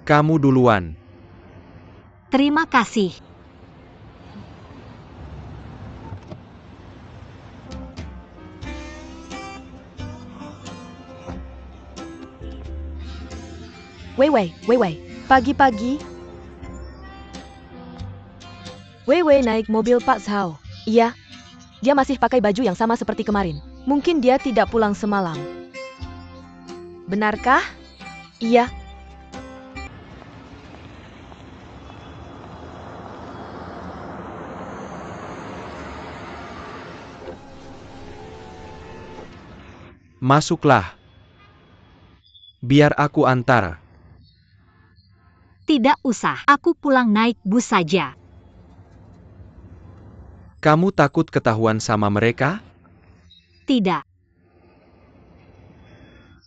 Kamu duluan. Terima kasih. Wei Wei, pagi-pagi. Wei naik mobil Pak Zhao. Iya, dia masih pakai baju yang sama seperti kemarin. Mungkin dia tidak pulang semalam. Benarkah? Iya. Masuklah. Biar aku antar. Tidak usah, aku pulang naik bus saja. Kamu takut ketahuan sama mereka? Tidak.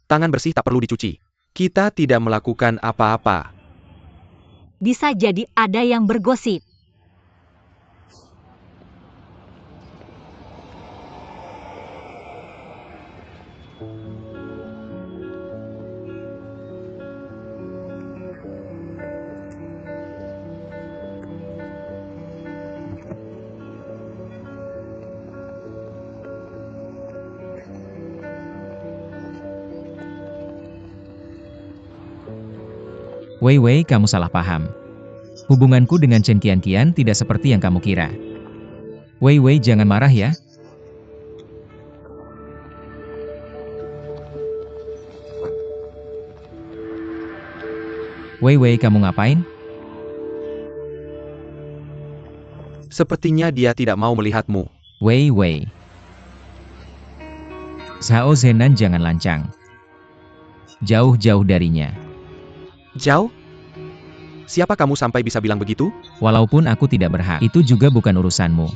Tangan bersih tak perlu dicuci. Kita tidak melakukan apa-apa. Bisa jadi ada yang bergosip. Wei, kamu salah paham. Hubunganku dengan Chen Qianqian tidak seperti yang kamu kira. Wei, jangan marah ya. Wei, kamu ngapain? Sepertinya dia tidak mau melihatmu. Wei. Zhao Zenan jangan lancang. Jauh-jauh darinya. Jauh? Siapa kamu sampai bisa bilang begitu? Walaupun aku tidak berhak, itu juga bukan urusanmu.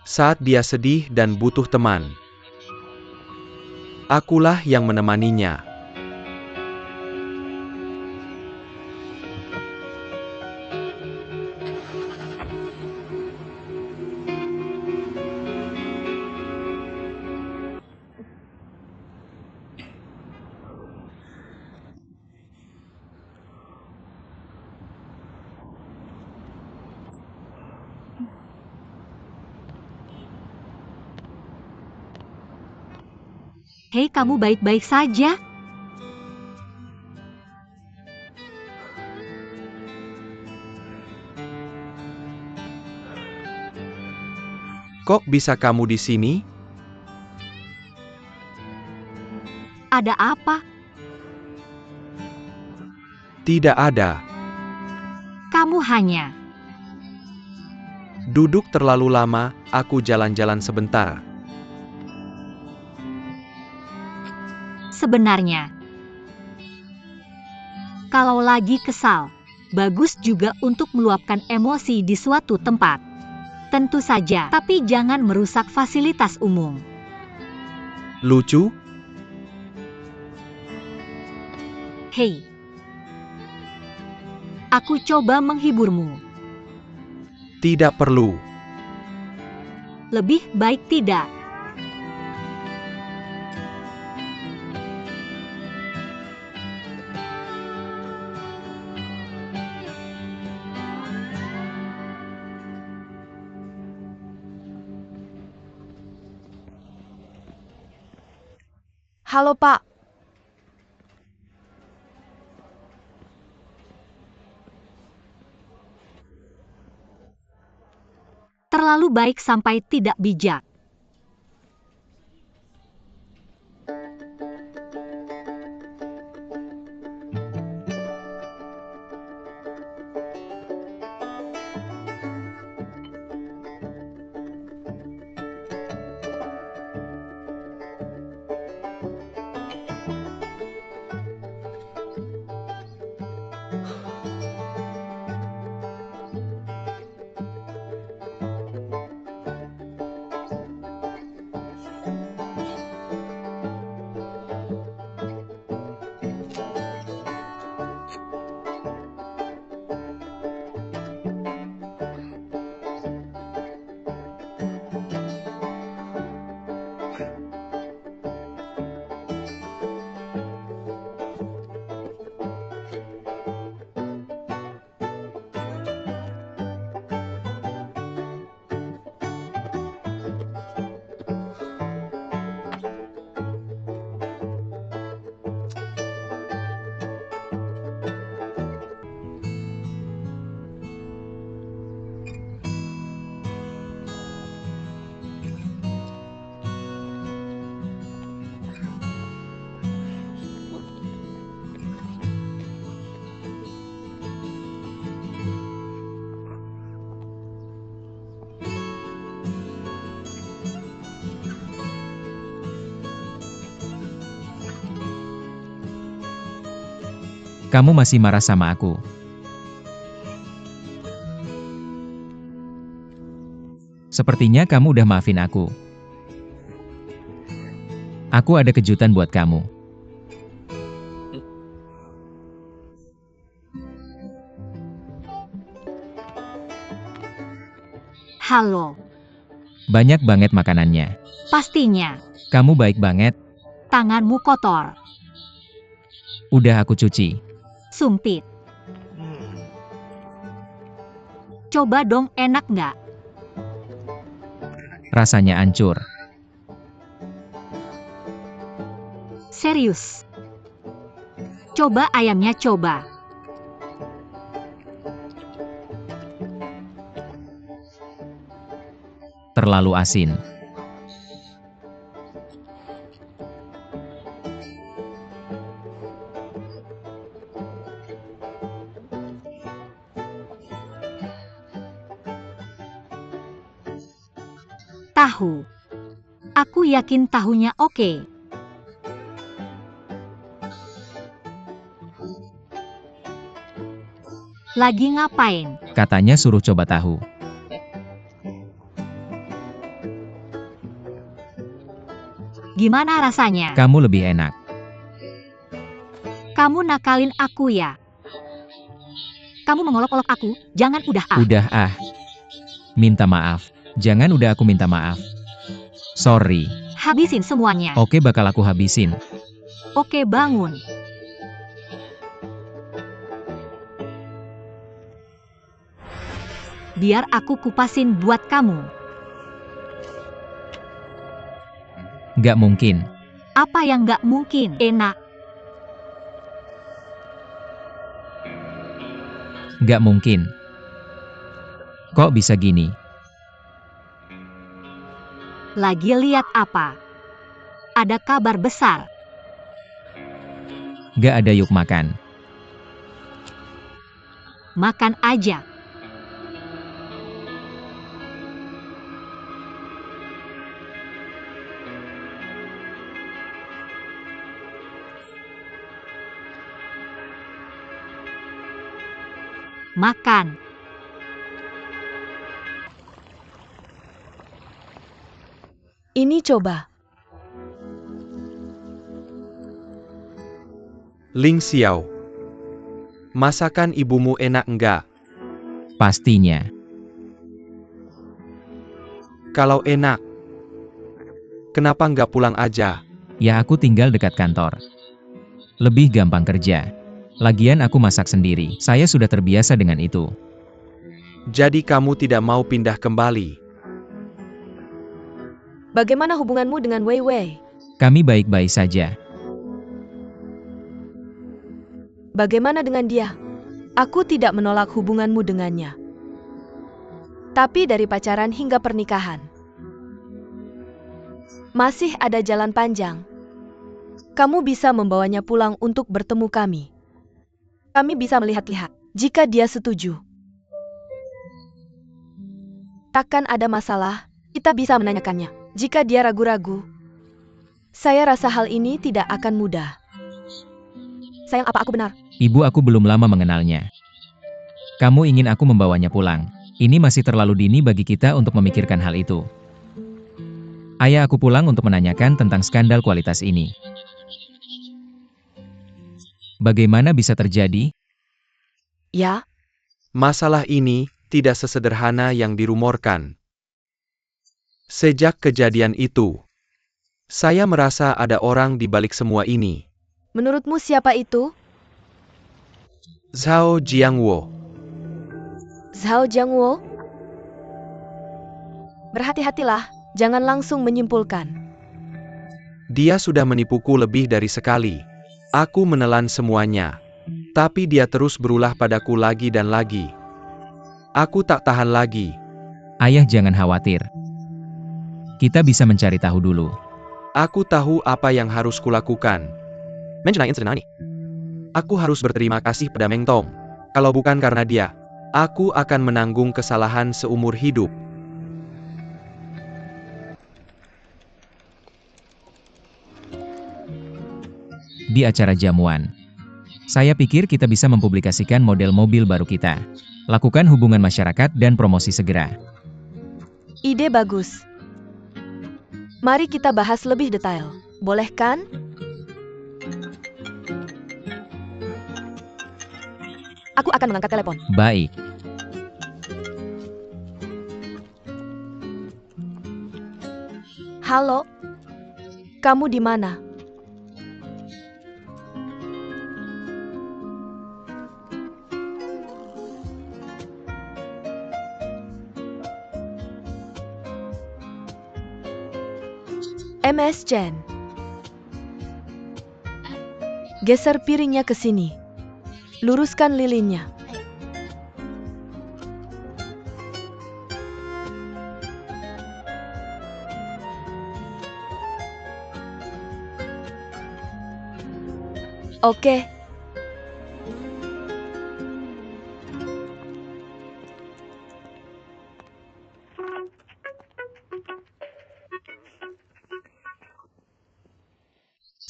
Saat dia sedih dan butuh teman, akulah yang menemaninya. Hei, kamu baik-baik saja? Kok bisa kamu di sini? Ada apa? Tidak ada. Kamu hanya Duduk terlalu lama, aku jalan-jalan sebentar. sebenarnya. Kalau lagi kesal, bagus juga untuk meluapkan emosi di suatu tempat. Tentu saja, tapi jangan merusak fasilitas umum. Lucu? Hei, aku coba menghiburmu. Tidak perlu. Lebih baik tidak. Halo Pak. Terlalu baik sampai tidak bijak. Kamu masih marah sama aku. Sepertinya kamu udah maafin aku. Aku ada kejutan buat kamu. Halo, Banyak banget makanannya. pastinya. Kamu baik banget. Tanganmu kotor, Udah aku cuci. sumpit. Coba dong, enak nggak? Rasanya hancur. Serius. Coba ayamnya coba. Terlalu asin. Tahu. Aku yakin tahunya oke. Lagi ngapain? Katanya suruh coba tahu. Gimana rasanya? Kamu lebih enak. Kamu nakalin aku ya? Kamu mengolok-olok aku, jangan udah ah. Udah ah. Minta maaf. Jangan udah aku minta maaf. Sorry. Habisin semuanya. Oke bakal aku habisin. Oke, bangun. Biar aku kupasin buat kamu. Gak mungkin. Apa yang nggak mungkin? Enak. Gak mungkin. Kok bisa gini? Lagi lihat apa? Ada kabar besar. Gak ada, yuk makan. Makan aja. Makan. Ini coba. Ling Xiao. Masakan ibumu enak enggak? Pastinya. Kalau enak, kenapa nggak pulang aja? Ya aku tinggal dekat kantor. Lebih gampang kerja. Lagian aku masak sendiri. Saya sudah terbiasa dengan itu. Jadi kamu tidak mau pindah kembali? Bagaimana hubunganmu dengan Wei Wei? Kami baik-baik saja. Bagaimana dengan dia? Aku tidak menolak hubunganmu dengannya. Tapi dari pacaran hingga pernikahan, masih ada jalan panjang. Kamu bisa membawanya pulang untuk bertemu kami. Kami bisa melihat-lihat. Jika dia setuju, takkan ada masalah. Kita bisa menanyakannya. Jika dia ragu-ragu, saya rasa hal ini tidak akan mudah. Sayang, apa aku benar? Ibu aku belum lama mengenalnya. Kamu ingin aku membawanya pulang. Ini masih terlalu dini bagi kita untuk memikirkan hal itu. Ayah aku pulang untuk menanyakan tentang skandal kualitas ini. Bagaimana bisa terjadi? Ya, Masalah ini tidak sesederhana yang dirumorkan. Sejak kejadian itu, saya merasa ada orang di balik semua ini. menurutmu siapa itu? Zhao Jiangwo. Zhao Jiangwo? Berhati-hatilah, jangan langsung menyimpulkan. Dia sudah menipuku lebih dari sekali. Aku menelan semuanya. Tapi dia terus berulah padaku lagi dan lagi. Aku tak tahan lagi. Ayah jangan khawatir. Kita bisa mencari tahu dulu. Aku tahu apa yang harus kulakukan. Aku harus berterima kasih pada Meng Tong. Kalau bukan karena dia, aku akan menanggung kesalahan seumur hidup. Di acara jamuan, Saya pikir kita bisa mempublikasikan model mobil baru kita. Lakukan hubungan masyarakat dan promosi segera. Ide bagus. Mari kita bahas lebih detail. Boleh kan? Aku akan mengangkat telepon. Baik. Halo? Kamu di mana? MS Chen. Geser piringnya ke sini. Luruskan lilinnya. Oke.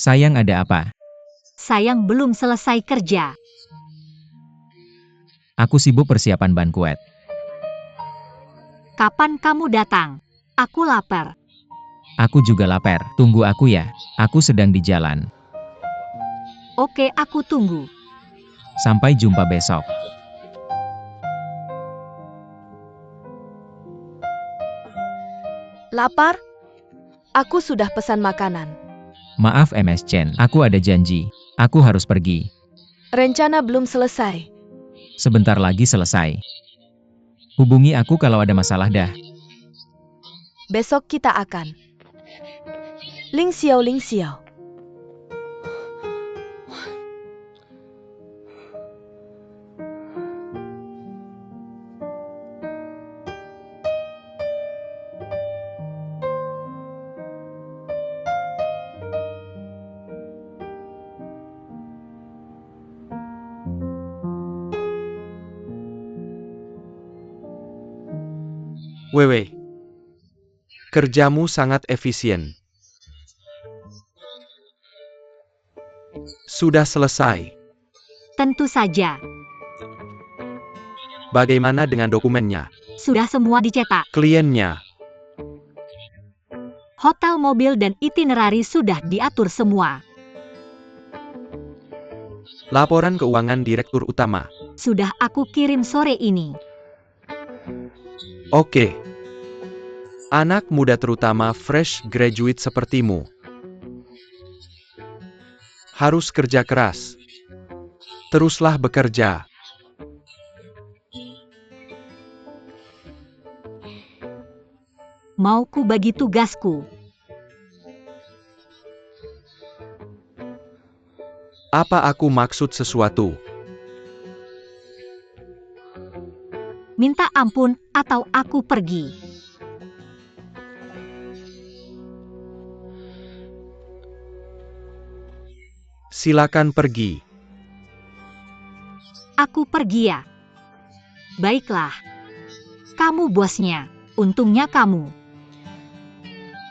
Sayang, ada apa? Sayang belum selesai kerja. Aku sibuk persiapan banquet. Kapan kamu datang? Aku lapar. Aku juga lapar. Tunggu aku ya. Aku sedang di jalan. Oke, aku tunggu. Sampai jumpa besok. Lapar? Aku sudah pesan makanan. Maaf MS Chen, aku ada janji. Aku harus pergi. Rencana belum selesai. Sebentar lagi selesai. Hubungi aku kalau ada masalah dah. Besok kita akan. Ling Xiao, Ling Xiao. Wewe, kerjamu sangat efisien. Sudah selesai. Tentu saja. Bagaimana dengan dokumennya? Sudah semua dicetak. Kliennya? Hotel, mobil, dan itinerari sudah diatur semua. Laporan keuangan direktur utama. Sudah aku kirim sore ini. Oke. Anak muda terutama fresh graduate sepertimu harus kerja keras. Teruslah bekerja. Mau ku bagi tugasku. Apa aku maksud sesuatu? Minta ampun atau aku pergi. Silakan pergi. Aku pergi ya. Baiklah. Kamu bosnya. Untungnya kamu.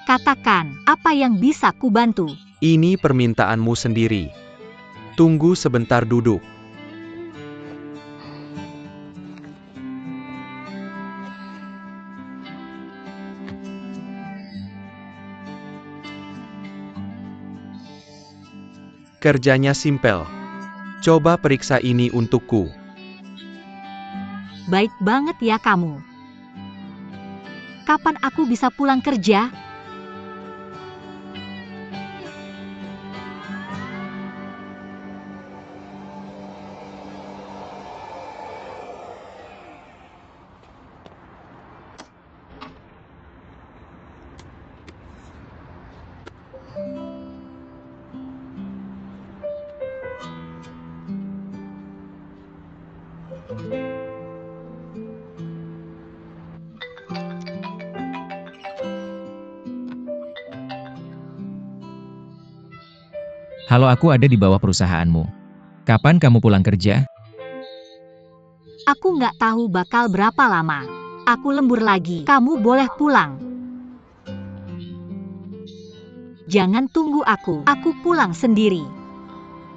Katakan, apa yang bisa ku bantu? Ini permintaanmu sendiri. Tunggu sebentar, duduk. Kerjanya simpel. Coba periksa ini untukku. Baik banget ya kamu. Kapan aku bisa pulang kerja? Halo, aku ada di bawah perusahaanmu. Kapan kamu pulang kerja? Aku nggak tahu bakal berapa lama. Aku lembur lagi. Kamu boleh pulang. Jangan tunggu aku pulang sendiri.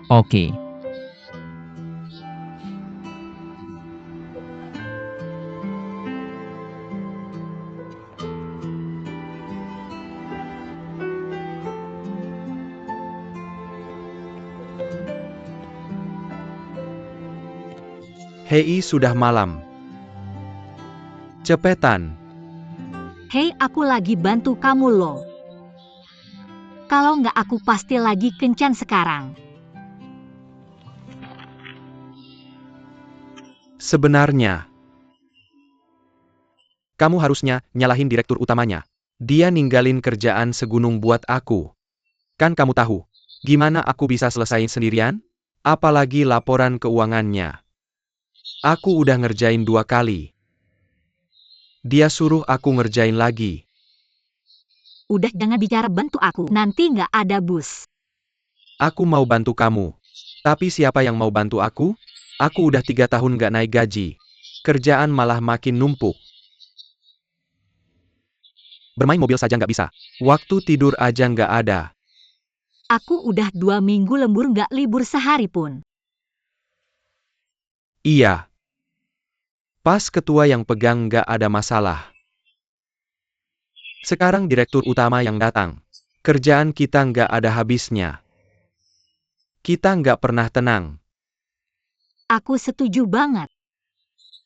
Oke. Hei, sudah malam. Cepetan. Hei, aku lagi bantu kamu loh. Kalau nggak aku pasti lagi kencan sekarang. Sebenarnya, kamu harusnya nyalahin direktur utamanya. Dia ninggalin kerjaan segunung buat aku. Kan kamu tahu, gimana aku bisa selesaiin sendirian? Apalagi laporan keuangannya. Aku udah ngerjain 2 kali. Dia suruh aku ngerjain lagi. Udah jangan bicara bantu aku, nanti nggak ada bus. Aku mau bantu kamu. Tapi siapa yang mau bantu aku? Aku udah 3 tahun nggak naik gaji. Kerjaan malah makin numpuk. Bermain mobil saja nggak bisa. Waktu tidur aja nggak ada. Aku udah 2 minggu lembur nggak libur sehari pun. Iya. Pas ketua yang pegang nggak ada masalah. Sekarang direktur utama yang datang. Kerjaan kita nggak ada habisnya. Kita nggak pernah tenang. Aku setuju banget.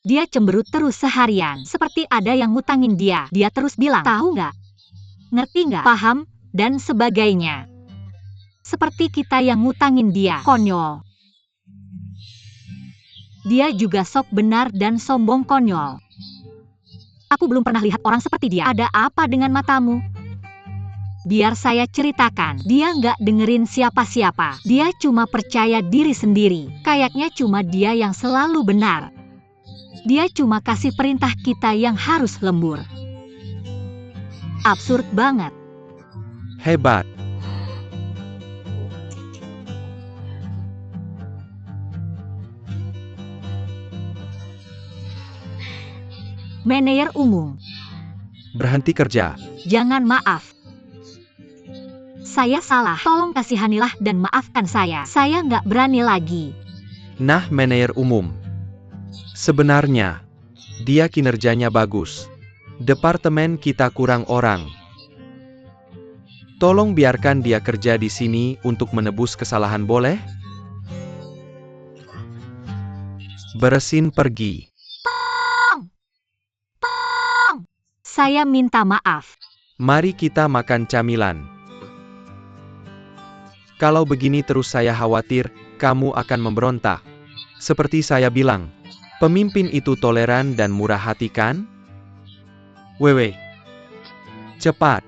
Dia cemberut terus seharian, seperti ada yang ngutangin dia. Dia terus bilang, tahu nggak? Ngerti nggak? Paham? Dan sebagainya. Seperti kita yang ngutangin dia. Konyol. Dia juga sok benar dan sombong, konyol. Aku belum pernah lihat orang seperti dia. Ada apa dengan matamu? Biar saya ceritakan. Dia nggak dengerin siapa-siapa. Dia cuma percaya diri sendiri. Kayaknya cuma dia yang selalu benar. Dia cuma kasih perintah kita yang harus lembur. Absurd banget. Hebat. Manajer umum. Berhenti kerja. Jangan, maaf. Saya salah. Tolong kasihanilah dan maafkan saya. Saya nggak berani lagi. Nah, manajer umum. Sebenarnya, dia kinerjanya bagus. Departemen kita kurang orang. Tolong biarkan dia kerja di sini untuk menebus kesalahan, boleh? Beresin pergi. Saya minta maaf. Mari kita makan camilan. Kalau begini terus saya khawatir, kamu akan memberontak. Seperti saya bilang, pemimpin itu toleran dan murah hati kan? Wewe. Cepat.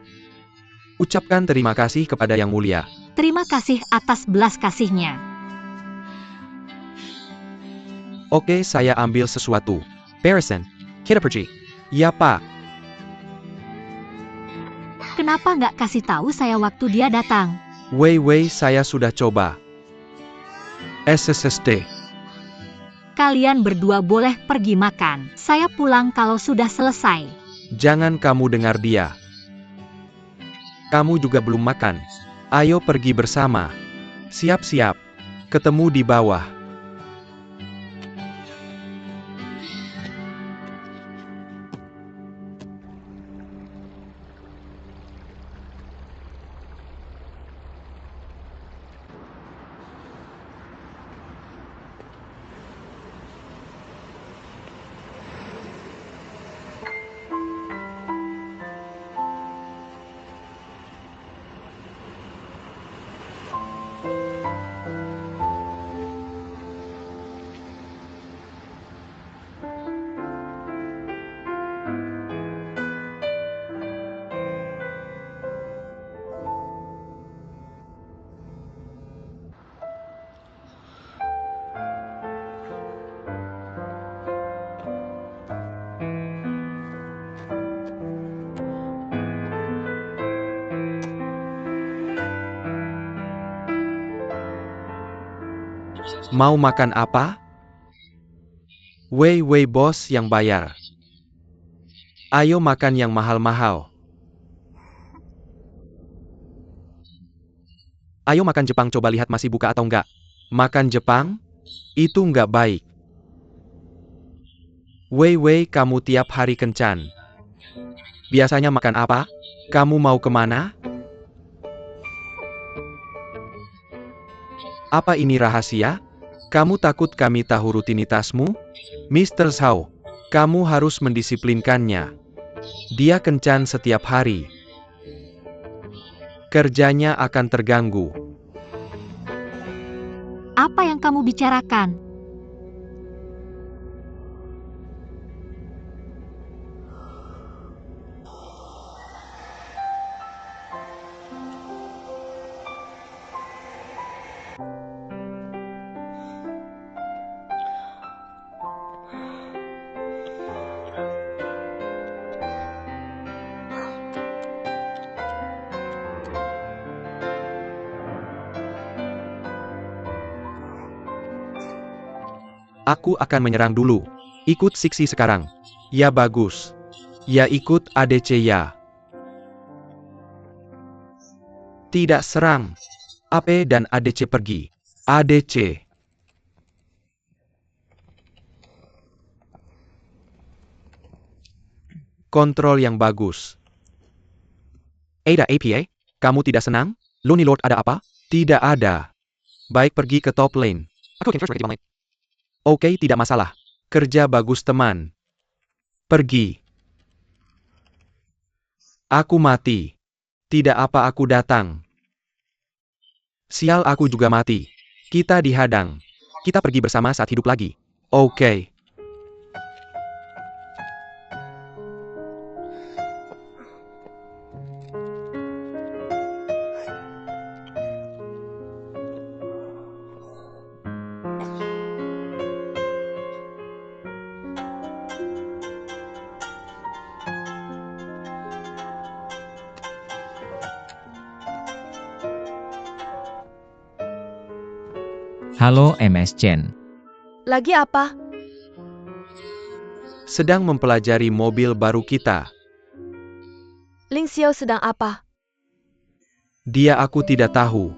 Ucapkan terima kasih kepada Yang Mulia. Terima kasih atas belas kasihnya. Oke, saya ambil sesuatu. Beresin. Kita pergi. Ya, Pak. Kenapa nggak kasih tahu saya waktu dia datang? Wei, saya sudah coba. SSSD. Kalian berdua boleh pergi makan. Saya pulang kalau sudah selesai. Jangan kamu dengar dia. Kamu juga belum makan. Ayo pergi bersama. Siap-siap. Ketemu di bawah. Mau makan apa? Wei, bos yang bayar. Ayo makan yang mahal-mahal. Ayo makan Jepang, coba lihat masih buka atau enggak. Makan Jepang? Itu enggak baik. Wei, kamu tiap hari kencan. Biasanya makan apa? Kamu mau kemana? Apa ini rahasia? Kamu takut kami tahu rutinitasmu? Mr. Zhao, kamu harus mendisiplinkannya. Dia kencan setiap hari. Kerjanya akan terganggu. Apa yang kamu bicarakan? Aku akan menyerang dulu. Ikut Siksi sekarang. Ya bagus. Ya ikut ADC ya. Tidak serang. AP dan ADC pergi. ADC. Kontrol yang bagus. Ada APA? Kamu tidak senang? Lonely Lord ada apa? Tidak ada. Baik pergi ke top lane. Aku akan first rate di bang lane. Oke, tidak masalah. Kerja bagus teman. Pergi. Aku mati. Tidak apa aku datang. Sial aku juga mati. Kita dihadang. Kita pergi bersama saat hidup lagi. Oke. Halo MS Chen. Lagi apa? Sedang mempelajari mobil baru kita. Ling Xiao sedang apa? Dia aku tidak tahu.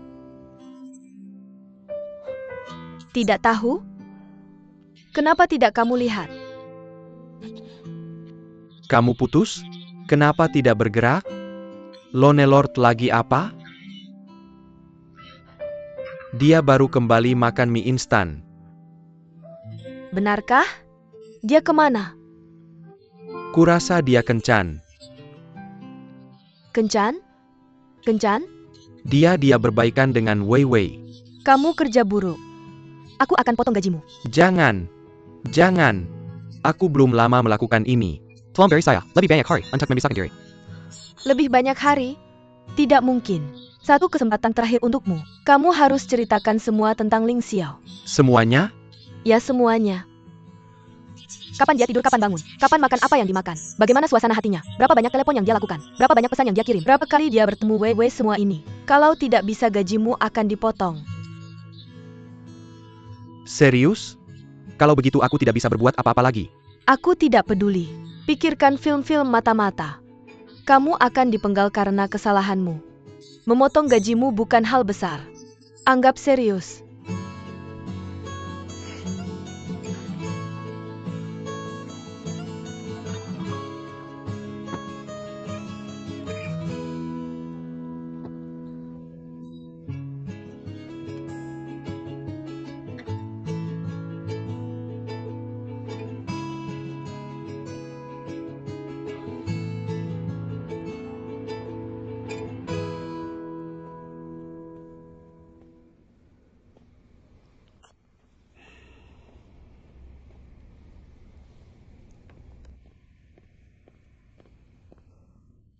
Tidak tahu? Kenapa tidak kamu lihat? Kamu putus? Kenapa tidak bergerak? Lonely Lord lagi apa? Dia baru kembali makan mie instan. Benarkah? Dia kemana? Kurasa dia kencan. Kencan? Kencan? Dia berbaikan dengan Wei Wei. Kamu kerja buruk. Aku akan potong gajimu. Jangan. Jangan. Aku belum lama melakukan ini. Tolong beri saya lebih banyak hari untuk memisahkan diri. Lebih banyak hari? Tidak mungkin. Satu kesempatan terakhir untukmu. Kamu harus ceritakan semua tentang Ling Xiao. Semuanya? Ya, semuanya. Kapan dia tidur, kapan bangun? Kapan makan, apa yang dimakan? Bagaimana suasana hatinya? Berapa banyak telepon yang dia lakukan? Berapa banyak pesan yang dia kirim? Berapa kali dia bertemu Wei Wei, semua ini. Kalau tidak bisa, gajimu akan dipotong. Serius? Kalau begitu aku tidak bisa berbuat apa-apa lagi. Aku tidak peduli. Pikirkan film-film mata-mata. Kamu akan dipenggal karena kesalahanmu. Memotong gajimu bukan hal besar. Anggap serius.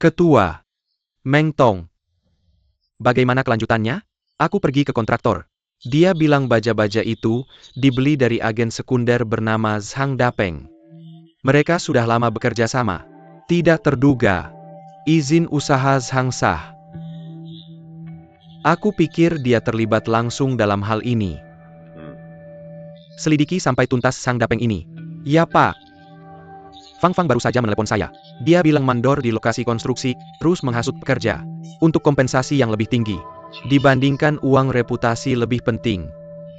Ketua. Meng Tong. Bagaimana kelanjutannya? Aku pergi ke kontraktor. Dia bilang baja-baja itu dibeli dari agen sekunder bernama Zhang Dapeng. Mereka sudah lama bekerja sama. Tidak terduga. Izin usaha Zhang sah. Aku pikir dia terlibat langsung dalam hal ini. Selidiki sampai tuntas Zhang Dapeng ini. Ya Pak. Fang Fang baru saja menelepon saya. Dia bilang mandor di lokasi konstruksi, terus menghasut pekerja. Untuk kompensasi yang lebih tinggi. Dibandingkan uang reputasi lebih penting.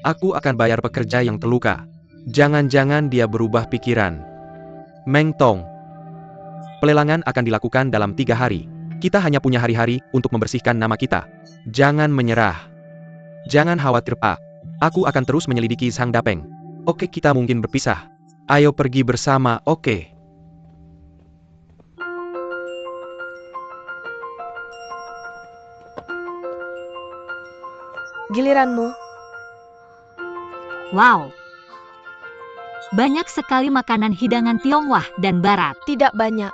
Aku akan bayar pekerja yang terluka. Jangan-jangan dia berubah pikiran. Meng Tong. Pelelangan akan dilakukan dalam 3 hari. Kita hanya punya hari-hari untuk membersihkan nama kita. Jangan menyerah. Jangan khawatir Pak. Aku akan terus menyelidiki Zhang Dapeng. Oke, kita mungkin berpisah. Ayo pergi bersama, oke? Giliranmu. Wow. Banyak sekali makanan hidangan Tionghoa dan Barat. Tidak banyak.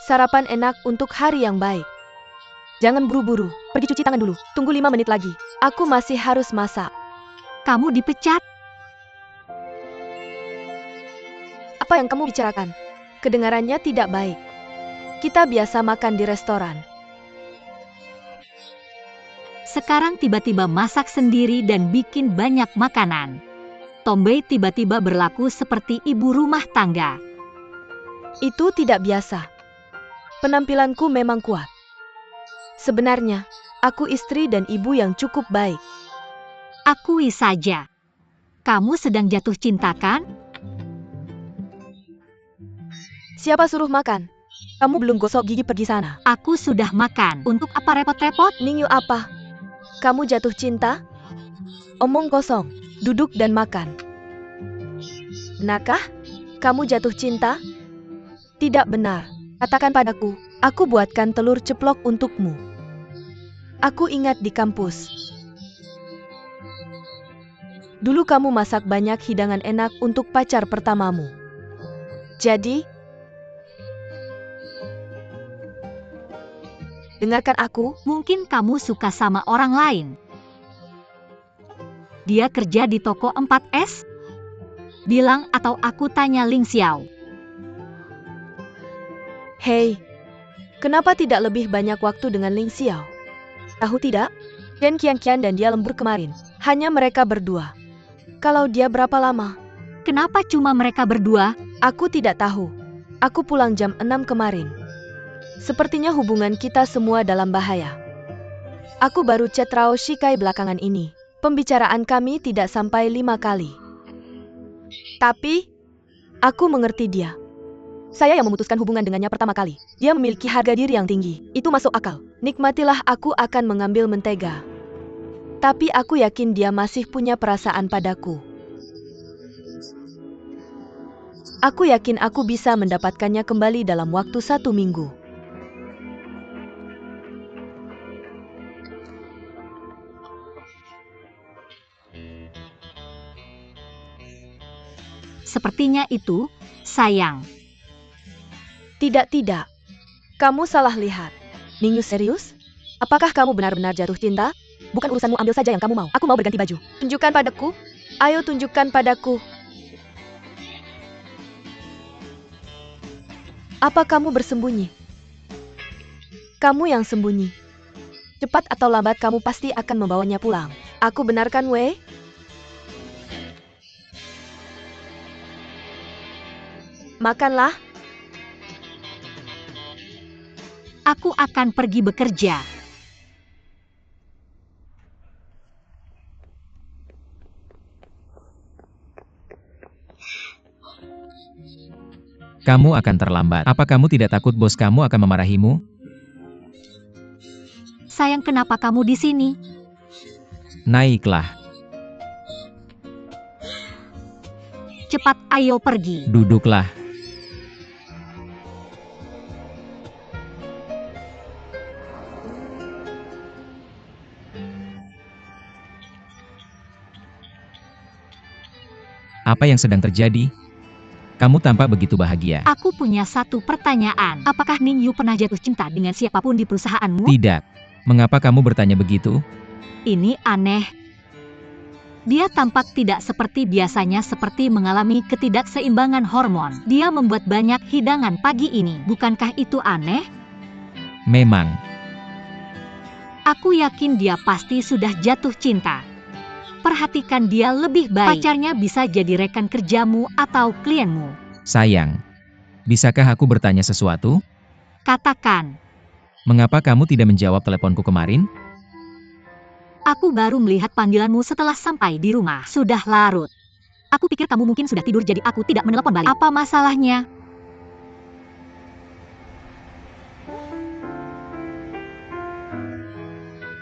Sarapan enak untuk hari yang baik. Jangan buru-buru. Pergi cuci tangan dulu. Tunggu 5 menit lagi. Aku masih harus masak. Kamu dipecat? Apa yang kamu bicarakan? Kedengarannya tidak baik. Kita biasa makan di restoran. Sekarang tiba-tiba masak sendiri dan bikin banyak makanan. Tombei tiba-tiba berlaku seperti ibu rumah tangga. Itu tidak biasa. Penampilanku memang kuat. Sebenarnya, aku istri dan ibu yang cukup baik. Akui saja. Kamu sedang jatuh cinta kan? Siapa suruh makan? Kamu belum gosok gigi pergi sana. Aku sudah makan. Untuk apa repot-repot? Ningyu apa? Kamu jatuh cinta? Omong kosong. Duduk dan makan. Benarkah? Kamu jatuh cinta? Tidak benar. Katakan padaku. Aku buatkan telur ceplok untukmu. Aku ingat di kampus. Dulu kamu masak banyak hidangan enak untuk pacar pertamamu. Jadi, dengarkan aku. Mungkin kamu suka sama orang lain. Dia kerja di toko 4S? Bilang atau aku tanya Ling Xiao. Hei, kenapa tidak lebih banyak waktu dengan Ling Xiao? Tahu tidak? Chen Qianqian dan dia lembur kemarin. Hanya mereka berdua. Kalau dia berapa lama? Kenapa cuma mereka berdua? Aku tidak tahu. Aku pulang jam 6 kemarin. Sepertinya hubungan kita semua dalam bahaya. Aku baru chat Rao Shikai belakangan ini. Pembicaraan kami tidak sampai 5 kali. Tapi, aku mengerti dia. Saya yang memutuskan hubungan dengannya pertama kali. Dia memiliki harga diri yang tinggi. Itu masuk akal. Nikmatilah, aku akan mengambil mentega. Tapi aku yakin dia masih punya perasaan padaku. Aku yakin aku bisa mendapatkannya kembali dalam waktu 1 minggu. Sepertinya itu, sayang. Tidak. Kamu salah lihat. Ningyu serius? Apakah kamu benar-benar jatuh cinta? Bukan urusanmu, ambil saja yang kamu mau. Aku mau berganti baju. Tunjukkan padaku. Ayo tunjukkan padaku. Apa kamu bersembunyi? Kamu yang sembunyi. Cepat atau lambat kamu pasti akan membawanya pulang. Aku benarkan, Wei? Makanlah. Aku akan pergi bekerja. Kamu akan terlambat. Apa kamu tidak takut bos kamu akan memarahimu? Sayang, kenapa kamu di sini? Naiklah, Cepat, ayo pergi. duduklah. Apa yang sedang terjadi? Kamu tampak begitu bahagia. Aku punya satu pertanyaan. Apakah Ningyu pernah jatuh cinta dengan siapapun di perusahaanmu? Tidak. Mengapa kamu bertanya begitu? Ini aneh. Dia tampak tidak seperti biasanya, seperti mengalami ketidakseimbangan hormon. Dia membuat banyak hidangan pagi ini. Bukankah itu aneh? Memang. Aku yakin dia pasti sudah jatuh cinta. Perhatikan dia lebih baik. Pacarnya bisa jadi rekan kerjamu atau klienmu. Sayang. Bisakah aku bertanya sesuatu? Katakan. Mengapa kamu tidak menjawab teleponku kemarin? Aku baru melihat panggilanmu setelah sampai di rumah. Sudah larut. Aku pikir kamu mungkin sudah tidur, jadi aku tidak menelepon balik. Apa masalahnya?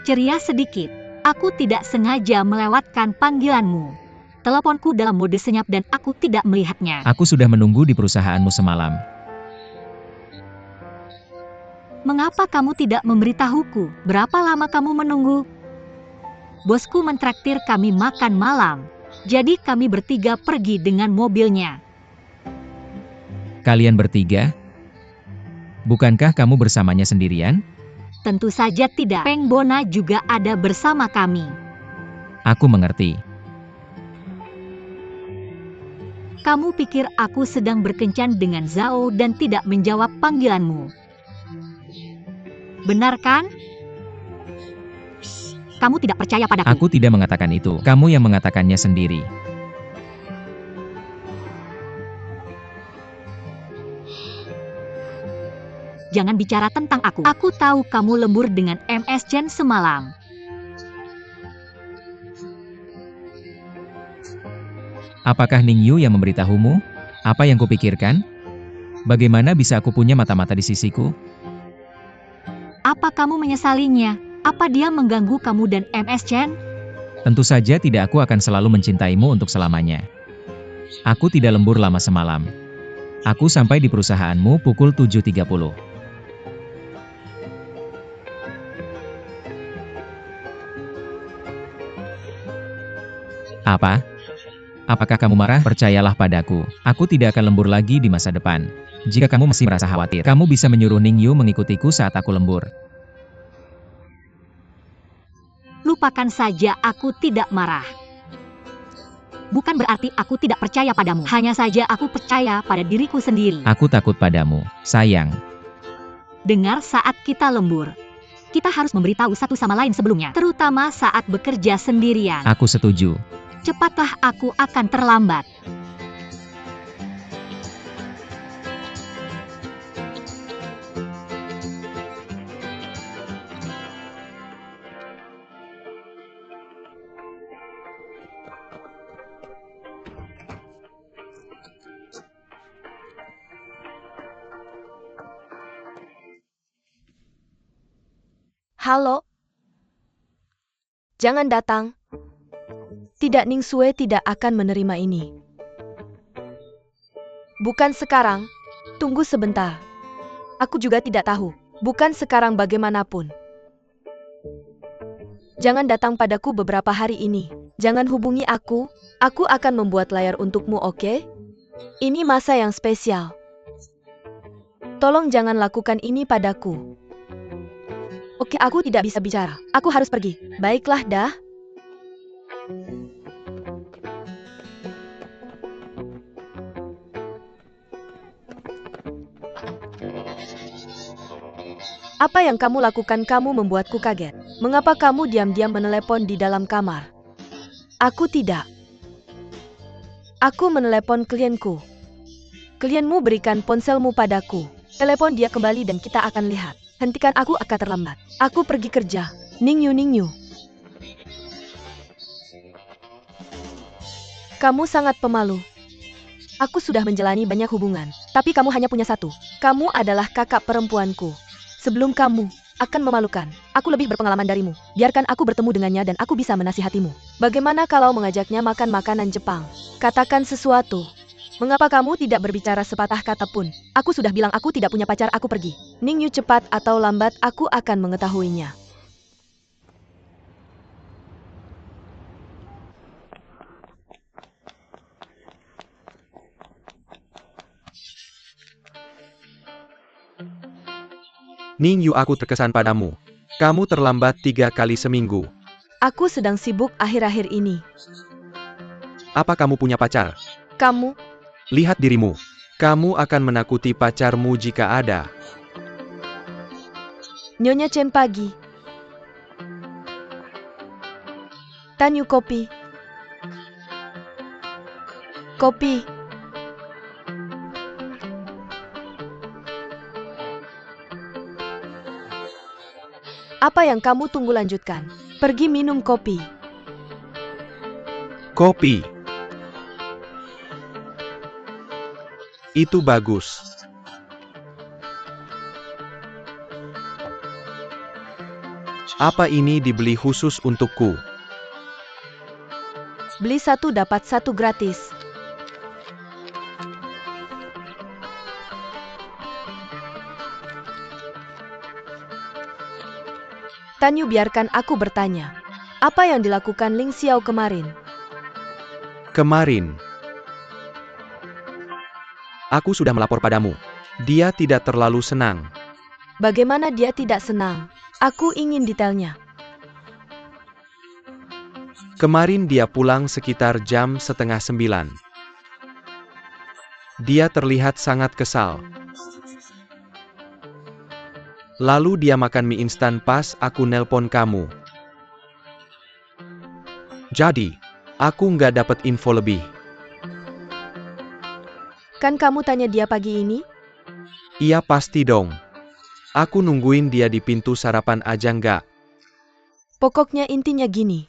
Ceria sedikit. Aku tidak sengaja melewatkan panggilanmu. teleponku dalam mode senyap dan aku tidak melihatnya. Aku sudah menunggu di perusahaanmu semalam. Mengapa kamu tidak memberitahuku? Berapa lama kamu menunggu? Bosku mentraktir kami makan malam. Jadi kami bertiga pergi dengan mobilnya. Kalian bertiga? Bukankah kamu bersamanya sendirian? Tentu saja tidak. Peng Bona juga ada bersama kami. Aku mengerti. Kamu pikir aku sedang berkencan dengan Zhao dan tidak menjawab panggilanmu? Benar kan? Kamu tidak percaya padaku. Aku tidak mengatakan itu. Kamu yang mengatakannya sendiri. Jangan bicara tentang aku. Aku tahu kamu lembur dengan MS Chen semalam. Apakah Ning Yu yang memberitahumu? Apa yang kupikirkan? Bagaimana bisa aku punya mata-mata di sisiku? Apa kamu menyesalinya? Apa dia mengganggu kamu dan MS Chen? Tentu saja tidak, aku akan selalu mencintaimu untuk selamanya. Aku tidak lembur lama semalam. Aku sampai di perusahaanmu pukul 7.30. Apa? Apakah kamu marah? Percayalah padaku, aku tidak akan lembur lagi di masa depan. Jika kamu masih merasa khawatir, kamu bisa menyuruh Ning Yu mengikutiku saat aku lembur. Lupakan saja, aku tidak marah. Bukan berarti aku tidak percaya padamu. Hanya saja aku percaya pada diriku sendiri. Aku takut padamu, sayang. Dengar, saat kita lembur, kita harus memberitahu satu sama lain sebelumnya. Terutama saat bekerja sendirian. Aku setuju. Cepatlah, aku akan terlambat. Halo? Jangan datang. Tidak, Ning Sue tidak akan menerima ini. Bukan sekarang. Tunggu sebentar. Aku juga tidak tahu. Bukan sekarang bagaimanapun. Jangan datang padaku beberapa hari ini. Jangan hubungi aku. Aku akan membuat layar untukmu, oke? Ini masa yang spesial. Tolong jangan lakukan ini padaku. Oke, aku tidak bisa bicara. Aku harus pergi. Baiklah, dah. Apa yang kamu lakukan? Kamu membuatku kaget. Mengapa kamu diam-diam menelepon di dalam kamar? Aku tidak. Aku menelepon klienku. Klienmu berikan ponselmu padaku. Telepon dia kembali dan kita akan lihat. Hentikan, aku akan terlambat. Aku pergi kerja. Ning Yu, Ning Yu. Kamu sangat pemalu. Aku sudah menjalani banyak hubungan, tapi kamu hanya punya satu. Kamu adalah kakak perempuanku. Sebelum kamu akan memalukan, aku lebih berpengalaman darimu. Biarkan aku bertemu dengannya dan aku bisa menasihatimu. Bagaimana kalau mengajaknya makan makanan Jepang? Katakan sesuatu. Mengapa kamu tidak berbicara sepatah kata pun? Aku sudah bilang aku tidak punya pacar, aku pergi. Ning Yu, cepat atau lambat aku akan mengetahuinya. Ning Yu, aku terkesan padamu. Kamu terlambat 3 kali seminggu. Aku sedang sibuk akhir-akhir ini. Apa kamu punya pacar? Kamu, Lihat dirimu. Kamu akan menakuti pacarmu jika ada. Nyonya Chen pagi. Tanyu kopi. Kopi. Apa yang kamu tunggu, lanjutkan. Pergi minum kopi. Kopi. Itu bagus. Apa ini dibeli khusus untukku? Beli satu dapat satu gratis. Tanyu, biarkan aku bertanya. Apa yang dilakukan Ling Xiao kemarin? Kemarin, aku sudah melapor padamu. Dia tidak terlalu senang. Bagaimana dia tidak senang? Aku ingin detailnya. Kemarin dia pulang sekitar jam 8:30. Dia terlihat sangat kesal. Lalu dia makan mie instan pas aku nelpon kamu. Jadi, aku nggak dapat info lebih. Kan kamu tanya dia pagi ini? Iya pasti dong. Aku nungguin dia di pintu sarapan aja nggak. Pokoknya intinya gini.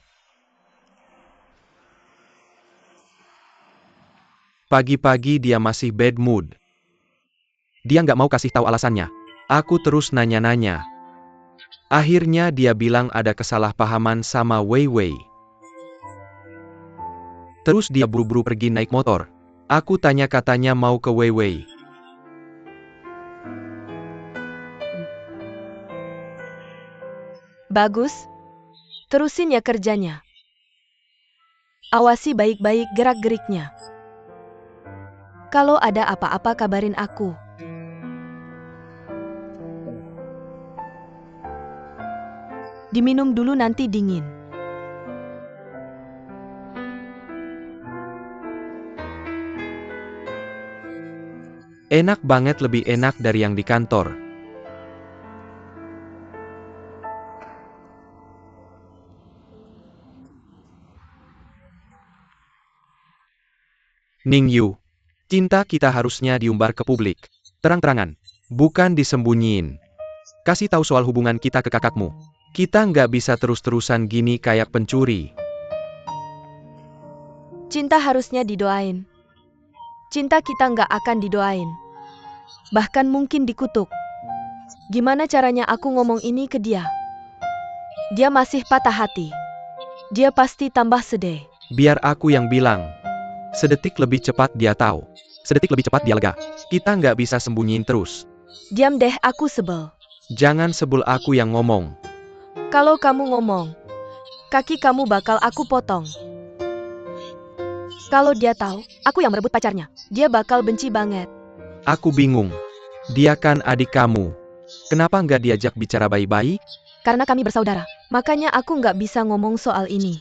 Pagi-pagi dia masih bad mood. Dia nggak mau kasih tahu alasannya. Aku terus nanya-nanya. Akhirnya dia bilang ada kesalahpahaman sama Wei Wei. Terus dia buru-buru pergi naik motor. Aku tanya katanya mau ke Wei Wei. Bagus. Terusin ya kerjanya. Awasi baik-baik gerak-geriknya. Kalau ada apa-apa kabarin aku. Diminum dulu nanti dingin. Enak banget, lebih enak dari yang di kantor. Ning Yu, cinta kita harusnya diumbar ke publik. Terang-terangan, bukan disembunyiin. Kasih tahu soal hubungan kita ke kakakmu. Kita nggak bisa terus-terusan gini kayak pencuri. Cinta harusnya didoain. Cinta kita nggak akan didoain. Bahkan mungkin dikutuk. Gimana caranya aku ngomong ini ke dia? Dia masih patah hati. Dia pasti tambah sedih. Biar aku yang bilang. Sedetik lebih cepat dia tahu. Sedetik lebih cepat dia lega. Kita nggak bisa sembunyiin terus. Diam deh, aku sebel. Jangan sebel, aku yang ngomong. Kalau kamu ngomong, kaki kamu bakal aku potong. Kalau dia tahu, aku yang merebut pacarnya, dia bakal benci banget. Aku bingung. Dia kan adik kamu. Kenapa nggak diajak bicara baik-baik? Karena kami bersaudara, makanya aku nggak bisa ngomong soal ini.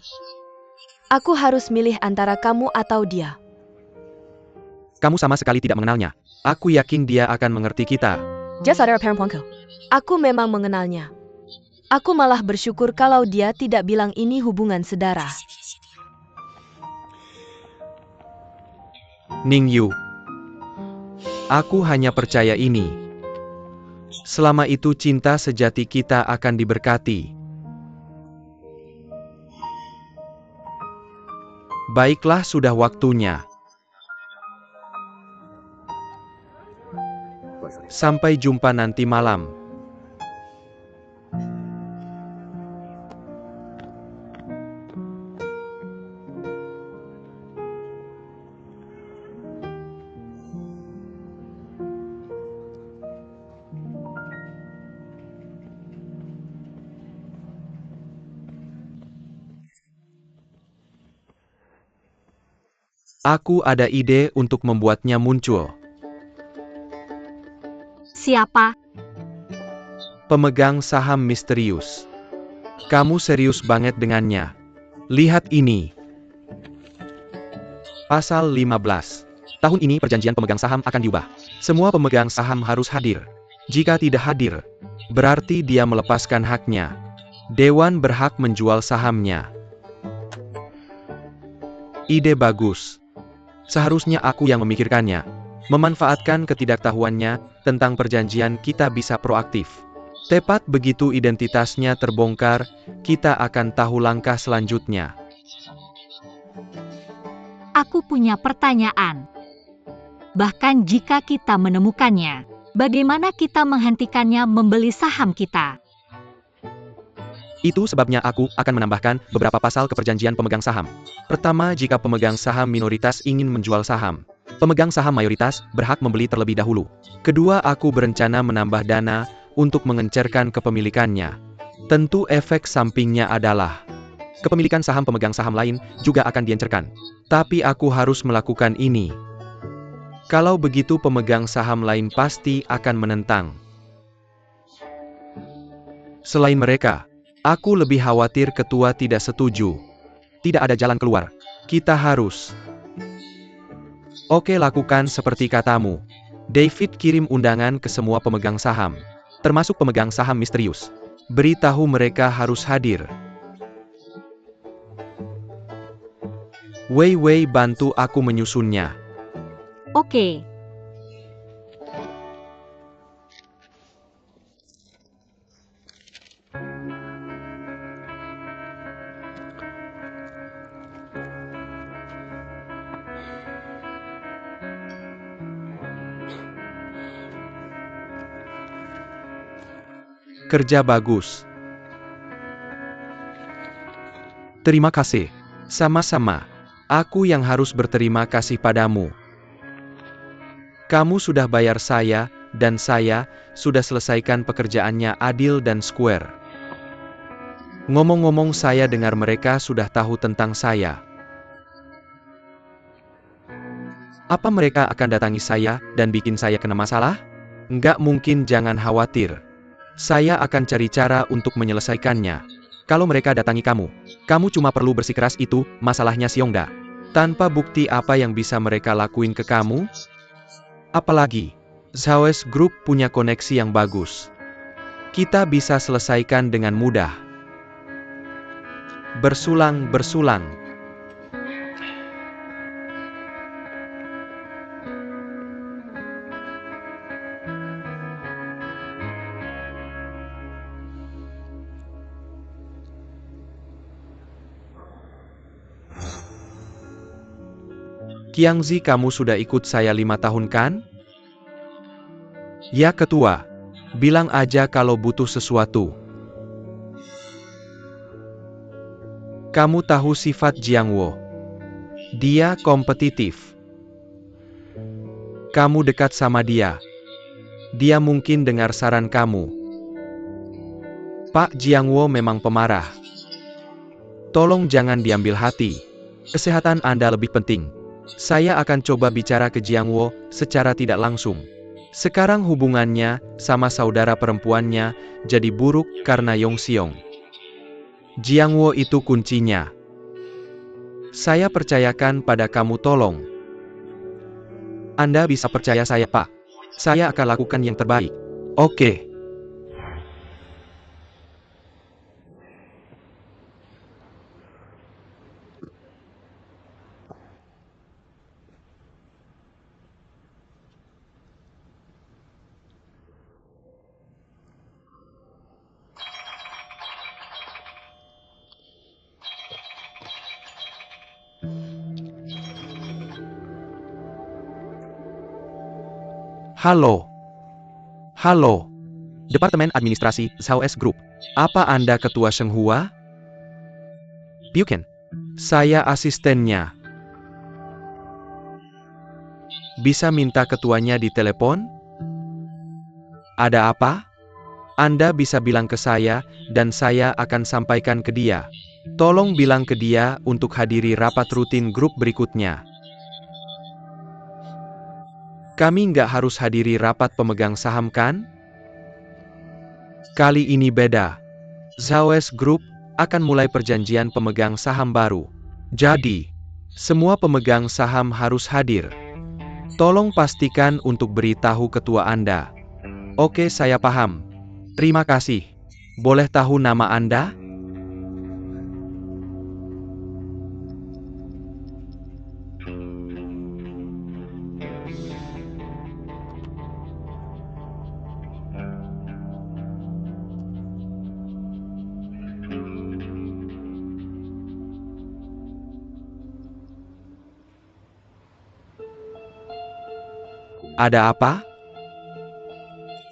Aku harus milih antara kamu atau dia. Kamu sama sekali tidak mengenalnya. Aku yakin dia akan mengerti kita. Dia saudara perempuanku. Aku memang mengenalnya. Aku malah bersyukur kalau dia tidak bilang ini hubungan saudara. Ning Yu, aku hanya percaya ini. Selama itu cinta sejati kita akan diberkati. Baiklah, sudah waktunya. Sampai jumpa nanti malam. Aku ada ide untuk membuatnya muncul. Siapa? Pemegang saham misterius. Kamu serius banget dengannya. Lihat ini. Pasal 15. Tahun ini perjanjian pemegang saham akan diubah. Semua pemegang saham harus hadir. Jika tidak hadir, berarti dia melepaskan haknya. Dewan berhak menjual sahamnya. Ide bagus. Seharusnya aku yang memikirkannya. Memanfaatkan ketidaktahuannya tentang perjanjian, kita bisa proaktif. Tepat begitu identitasnya terbongkar, kita akan tahu langkah selanjutnya. Aku punya pertanyaan. Bahkan jika kita menemukannya, bagaimana kita menghentikannya membeli saham kita? Itu sebabnya aku akan menambahkan beberapa pasal ke perjanjian pemegang saham. Pertama, jika pemegang saham minoritas ingin menjual saham, pemegang saham mayoritas berhak membeli terlebih dahulu. Kedua, aku berencana menambah dana untuk mengencerkan kepemilikannya. Tentu efek sampingnya adalah kepemilikan saham pemegang saham lain juga akan diencerkan. Tapi aku harus melakukan ini. Kalau begitu pemegang saham lain pasti akan menentang. Selain mereka, aku lebih khawatir ketua tidak setuju. Tidak ada jalan keluar. Kita harus. Oke, lakukan seperti katamu. David kirim undangan ke semua pemegang saham, termasuk pemegang saham misterius. Beritahu mereka harus hadir. Wei Wei bantu aku menyusunnya. Oke. Kerja bagus. Terima kasih. Sama-sama. Aku yang harus berterima kasih padamu. Kamu sudah bayar saya, dan saya sudah selesaikan pekerjaannya adil dan square. Ngomong-ngomong, saya dengar mereka sudah tahu tentang saya. Apa mereka akan datangi saya dan bikin saya kena masalah? Nggak mungkin, jangan khawatir. Saya akan cari cara untuk menyelesaikannya. Kalau mereka datangi kamu, kamu cuma perlu bersikeras, itu masalahnya Xiongda. Tanpa bukti apa yang bisa mereka lakuin ke kamu? Apalagi, Zhao's Group punya koneksi yang bagus. Kita bisa selesaikan dengan mudah. Bersulang-bersulang. Qiangzi, kamu sudah ikut saya 5 tahun kan? Ya ketua. Bilang aja kalau butuh sesuatu. Kamu tahu sifat Jiangwo. Dia kompetitif. Kamu dekat sama dia. Dia mungkin dengar saran kamu. Pak Jiangwo memang pemarah. Tolong jangan diambil hati. Kesehatan Anda lebih penting. Saya akan coba bicara ke Jiangwo secara tidak langsung. Sekarang hubungannya sama saudara perempuannya jadi buruk karena Yongxiong. Jiangwo itu kuncinya. Saya percayakan pada kamu, tolong. Anda bisa percaya saya, Pak. Saya akan lakukan yang terbaik. Oke. Halo. Halo. Departemen Administrasi Zhao's Group. Apa Anda Ketua Shenghua? Bukan. Saya asistennya. Bisa minta ketuanya di telepon? Ada apa? Anda bisa bilang ke saya, dan saya akan sampaikan ke dia. Tolong bilang ke dia untuk hadiri rapat rutin grup berikutnya. Kami nggak harus hadiri rapat pemegang saham kan? Kali ini beda. Zhao's Group akan mulai perjanjian pemegang saham baru. Jadi, semua pemegang saham harus hadir. Tolong pastikan untuk beritahu ketua Anda. Oke, saya paham. Terima kasih. Boleh tahu nama Anda? Ada apa?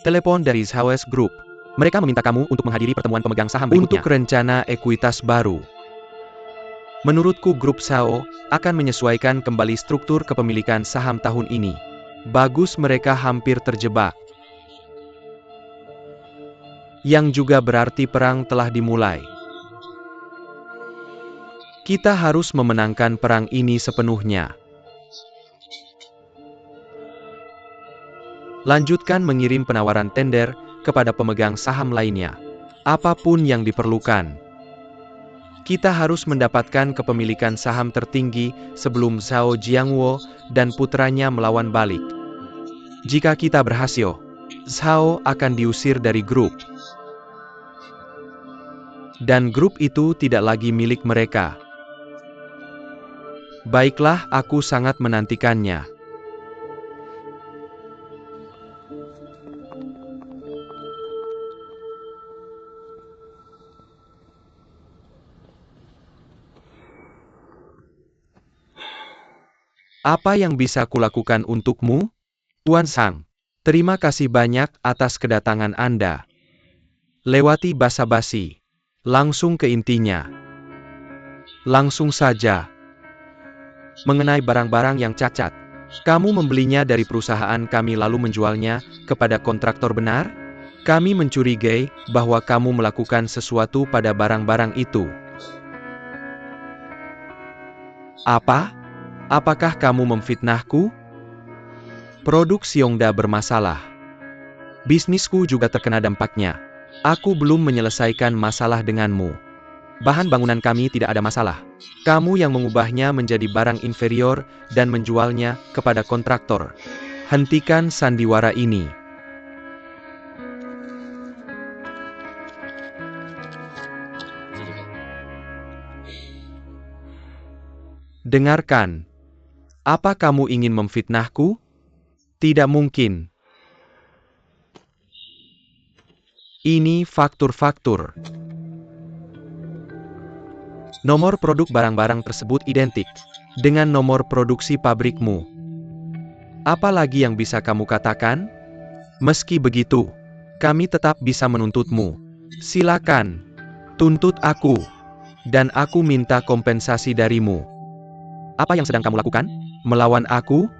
Telepon dari Zhao's Group. Mereka meminta kamu untuk menghadiri pertemuan pemegang saham berikutnya. Untuk rencana ekuitas baru. Menurutku grup Sao akan menyesuaikan kembali struktur kepemilikan saham tahun ini. Bagus, mereka hampir terjebak. Yang juga berarti perang telah dimulai. Kita harus memenangkan perang ini sepenuhnya. Lanjutkan mengirim penawaran tender kepada pemegang saham lainnya. Apapun yang diperlukan. Kita harus mendapatkan kepemilikan saham tertinggi sebelum Zhao Jiangwo dan putranya melawan balik. Jika kita berhasil, Zhao akan diusir dari grup. Dan grup itu tidak lagi milik mereka. Baiklah, aku sangat menantikannya. Apa yang bisa kulakukan untukmu? Tuan Sang, terima kasih banyak atas kedatangan Anda. Lewati basa-basi. Langsung ke intinya. Langsung saja. Mengenai barang-barang yang cacat, kamu membelinya dari perusahaan kami lalu menjualnya kepada kontraktor, benar? Kami mencurigai bahwa kamu melakukan sesuatu pada barang-barang itu. Apa? Apakah kamu memfitnahku? Produk Xiongda bermasalah. Bisnisku juga terkena dampaknya. Aku belum menyelesaikan masalah denganmu. Bahan bangunan kami tidak ada masalah. Kamu yang mengubahnya menjadi barang inferior dan menjualnya kepada kontraktor. Hentikan sandiwara ini. Dengarkan. Apa kamu ingin memfitnahku? Tidak mungkin. Ini faktur-faktur. Nomor produk barang-barang tersebut identik dengan nomor produksi pabrikmu. Apa lagi yang bisa kamu katakan? Meski begitu, kami tetap bisa menuntutmu. Silakan, tuntut aku. Dan aku minta kompensasi darimu. Apa yang sedang kamu lakukan? Melawan aku?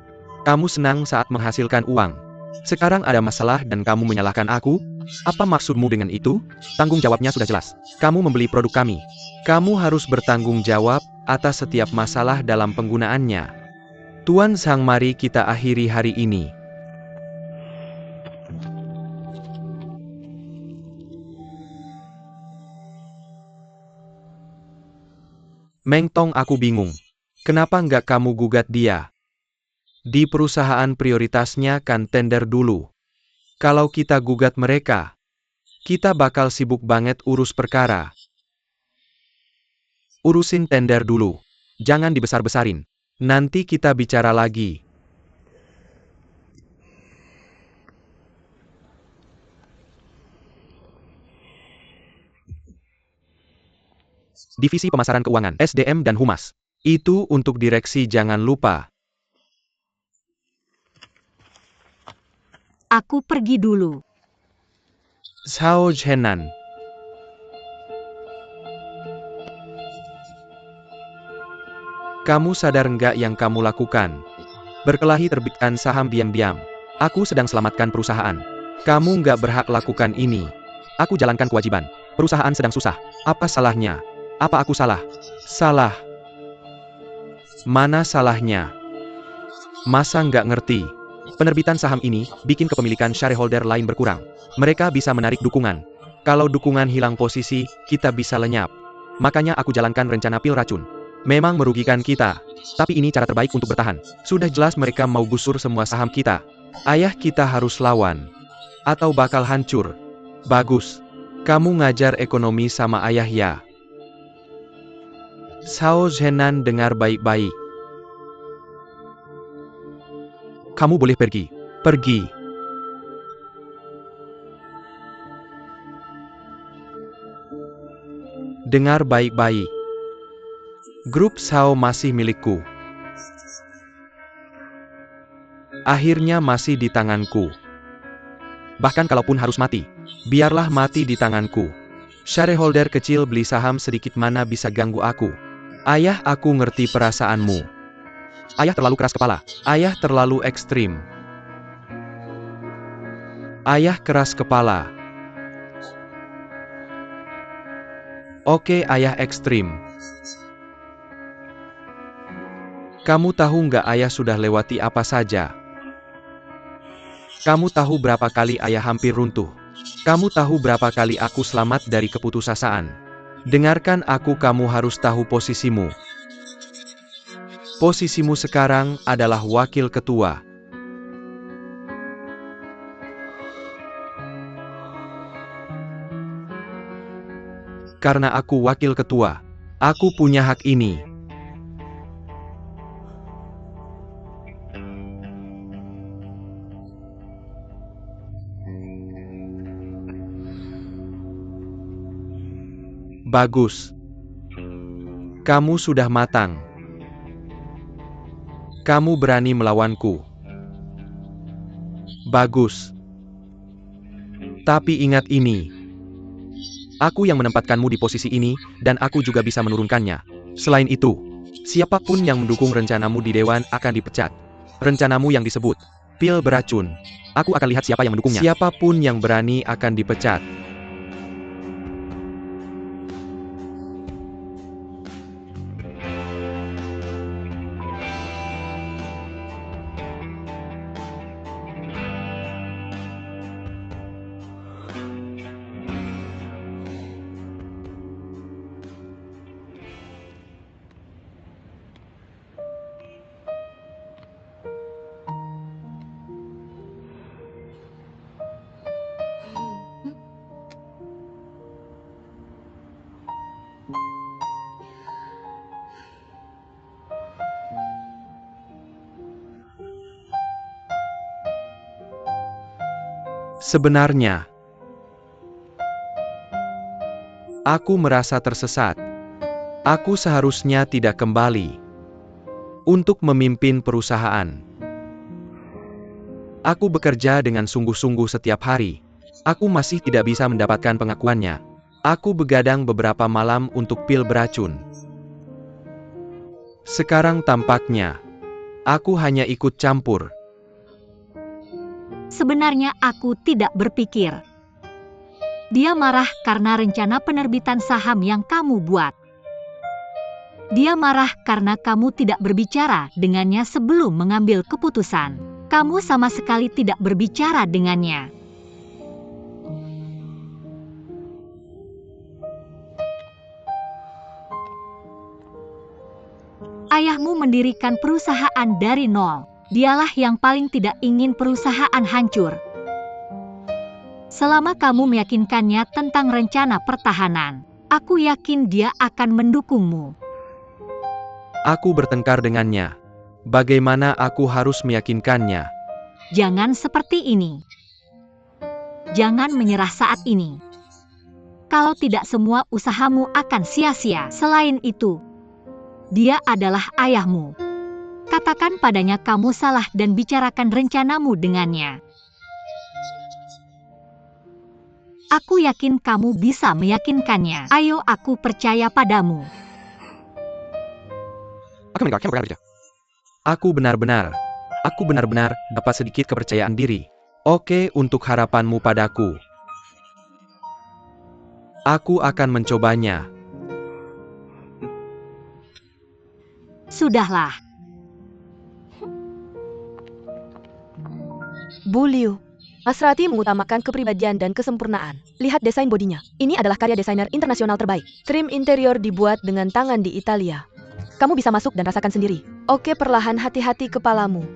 Kamu senang saat menghasilkan uang. Sekarang ada masalah dan kamu menyalahkan aku? Apa maksudmu dengan itu? Tanggung jawabnya sudah jelas. Kamu membeli produk kami. Kamu harus bertanggung jawab atas setiap masalah dalam penggunaannya. Tuan Sang, mari kita akhiri hari ini. Meng Tong, aku bingung. Kenapa nggak kamu gugat dia? Di perusahaan prioritasnya kan tender dulu. Kalau kita gugat mereka, kita bakal sibuk banget urus perkara. Urusin tender dulu. Jangan dibesar-besarin. Nanti kita bicara lagi. Divisi Pemasaran Keuangan, SDM dan Humas. Itu untuk direksi, jangan lupa. Aku pergi dulu. Zhao Zhenan. Kamu sadar nggak yang kamu lakukan? Berkelahi terbitkan saham diam-diam. Aku sedang selamatkan perusahaan. Kamu nggak berhak lakukan ini. Aku jalankan kewajiban. Perusahaan sedang susah. Apa salahnya? Apa aku salah? Salah. Mana salahnya? Masa nggak ngerti? Penerbitan saham ini bikin kepemilikan shareholder lain berkurang. Mereka bisa menarik dukungan. Kalau dukungan hilang posisi, kita bisa lenyap. Makanya aku jalankan rencana pil racun. Memang merugikan kita, tapi ini cara terbaik untuk bertahan. Sudah jelas mereka mau gusur semua saham kita. Ayah kita harus lawan. Atau bakal hancur. Bagus. Kamu ngajar ekonomi sama ayah ya. Zhao Zhenan dengar baik-baik. Kamu boleh pergi. Pergi. Dengar baik-baik. Grup Sao masih milikku. Akhirnya masih di tanganku. Bahkan kalaupun harus mati, Biarlah mati di tanganku. Shareholder kecil beli saham sedikit mana bisa ganggu aku. Ayah, aku ngerti perasaanmu. Ayah terlalu keras kepala. Ayah terlalu ekstrim. Ayah keras kepala. Oke, ayah ekstrim. Kamu tahu nggak ayah sudah lewati apa saja? Kamu tahu berapa kali ayah hampir runtuh? Kamu tahu berapa kali aku selamat dari keputusasaan? Dengarkan aku, kamu harus tahu posisimu. Posisimu sekarang adalah wakil ketua. Karena aku wakil ketua, aku punya hak ini. Bagus. Kamu sudah matang. Kamu berani melawanku. Bagus. Tapi ingat ini. Aku yang menempatkanmu di posisi ini, dan aku juga bisa menurunkannya. Selain itu, siapapun yang mendukung rencanamu di Dewan akan dipecat. Rencanamu yang disebut pil beracun. Aku akan lihat siapa yang mendukungnya. Siapapun yang berani akan dipecat. Sebenarnya, aku merasa tersesat. Aku seharusnya tidak kembali untuk memimpin perusahaan. Aku bekerja dengan sungguh-sungguh setiap hari. Aku masih tidak bisa mendapatkan pengakuannya. Aku begadang beberapa malam untuk pil beracun. Sekarang tampaknya, aku hanya ikut campur. Sebenarnya aku tidak berpikir. Dia marah karena rencana penerbitan saham yang kamu buat. Dia marah karena kamu tidak berbicara dengannya sebelum mengambil keputusan. Kamu sama sekali tidak berbicara dengannya. Ayahmu mendirikan perusahaan dari nol. Dialah yang paling tidak ingin perusahaan hancur. Selama kamu meyakinkannya tentang rencana pertahanan, aku yakin dia akan mendukungmu. Aku bertengkar dengannya. Bagaimana aku harus meyakinkannya? Jangan seperti ini. Jangan menyerah saat ini. Kalau tidak, semua usahamu akan sia-sia. Selain itu, dia adalah ayahmu. Katakan padanya kamu salah dan bicarakan rencanamu dengannya. Aku yakin kamu bisa meyakinkannya. Ayo, aku percaya padamu. Aku benar-benar dapat sedikit kepercayaan diri. Oke, untuk harapanmu padaku. Aku akan mencobanya. Sudahlah. Bu Liu, Mas Rati mengutamakan kepribadian dan kesempurnaan. Lihat desain bodinya. Ini adalah karya desainer internasional terbaik. Trim interior dibuat dengan tangan di Italia. Kamu bisa masuk dan rasakan sendiri. Oke, perlahan, hati-hati kepalamu.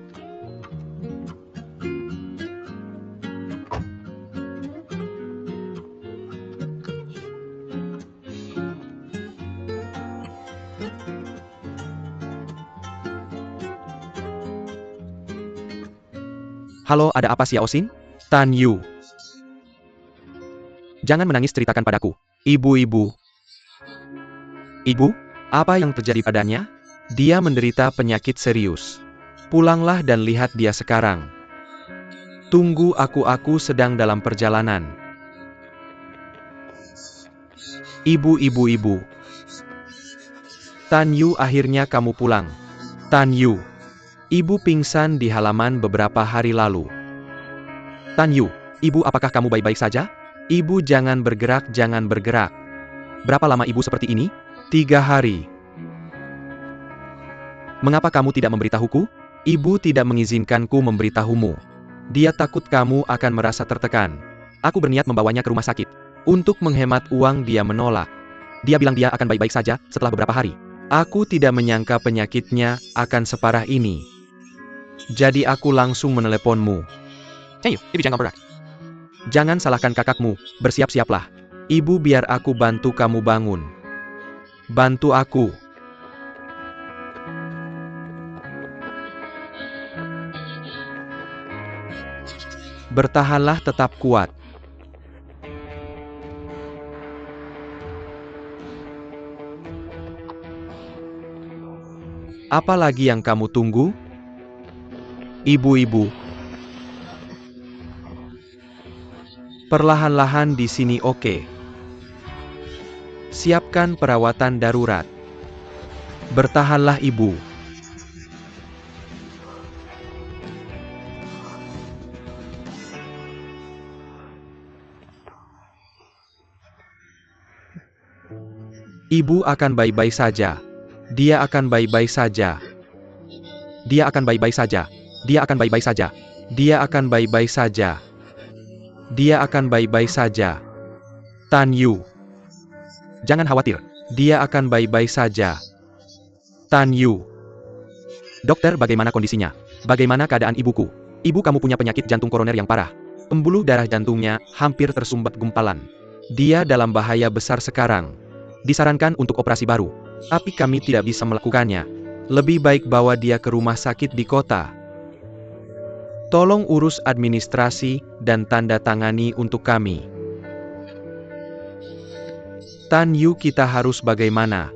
Halo, ada apa Xiao Xin? Tan Yu. Jangan menangis, ceritakan padaku. Ibu-ibu. Ibu, apa yang terjadi padanya? Dia menderita penyakit serius. Pulanglah dan lihat dia sekarang. Tunggu, aku sedang dalam perjalanan. Ibu. Tan Yu, akhirnya kamu pulang. Tan Yu. Ibu pingsan di halaman beberapa hari lalu. Tan Yu, ibu, apakah kamu baik-baik saja? Ibu, jangan bergerak. Berapa lama ibu seperti ini? 3 hari. Mengapa kamu tidak memberitahuku? Ibu tidak mengizinkanku memberitahumu. Dia takut kamu akan merasa tertekan. Aku berniat membawanya ke rumah sakit. Untuk menghemat uang, dia menolak. Dia bilang dia akan baik-baik saja setelah beberapa hari. Aku tidak menyangka penyakitnya akan separah ini. Jadi aku langsung meneleponmu. Ibu jangan berat. Jangan salahkan kakakmu, bersiap-siaplah. Ibu, biar aku bantu kamu bangun. Bantu aku. Bertahanlah, tetap kuat. Apa lagi yang kamu tunggu? Ibu. Perlahan-lahan di sini, oke? Siapkan perawatan darurat. Bertahanlah, ibu. Ibu akan baik-baik saja. Dia akan baik-baik saja. Dia akan baik-baik saja. Dia akan baik-baik saja. Dia akan baik-baik saja. Dia akan baik-baik saja. Tan Yu. Jangan khawatir. Dia akan baik-baik saja. Tan Yu. Dokter, bagaimana kondisinya? Bagaimana keadaan ibuku? Ibu kamu punya penyakit jantung koroner yang parah. Pembuluh darah jantungnya hampir tersumbat gumpalan. Dia dalam bahaya besar sekarang. Disarankan untuk operasi baru. Tapi kami tidak bisa melakukannya. Lebih baik bawa dia ke rumah sakit di kota. Tolong urus administrasi dan tanda tangani untuk kami. Tan Yu, kita harus bagaimana?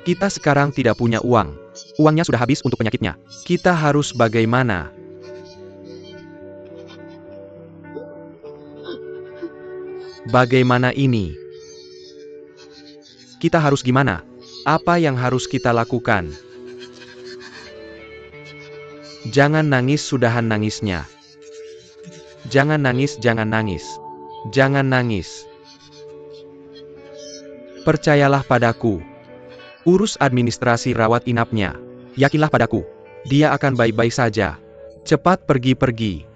Kita sekarang tidak punya uang. Uangnya sudah habis untuk penyakitnya. Kita harus bagaimana? Bagaimana ini? Kita harus gimana? Apa yang harus kita lakukan? Jangan nangis, sudahan nangisnya. Jangan nangis. Jangan nangis. Percayalah padaku. Urus administrasi rawat inapnya. Yakinlah padaku. Dia akan baik-baik saja. Cepat pergi.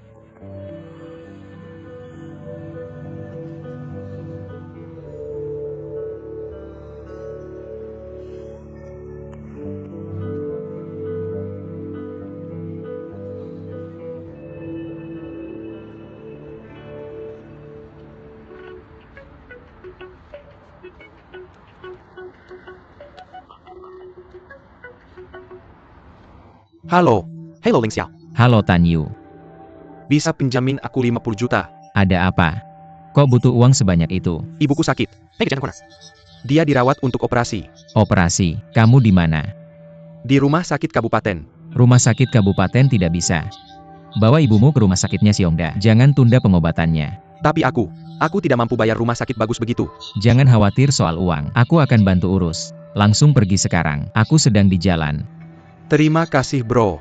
Halo Ling Xiao. Halo Tan Yu. Bisa pinjamin aku 50 juta? Ada apa? Kok butuh uang sebanyak itu? Ibuku sakit. Dia dirawat untuk operasi. Operasi? Kamu di mana? Di rumah sakit kabupaten. Rumah sakit kabupaten tidak bisa. Bawa ibumu ke rumah sakitnya Xiongda. Jangan tunda pengobatannya. Tapi aku tidak mampu bayar rumah sakit bagus begitu. Jangan khawatir soal uang. Aku akan bantu urus. Langsung pergi sekarang. Aku sedang di jalan. Terima kasih, bro.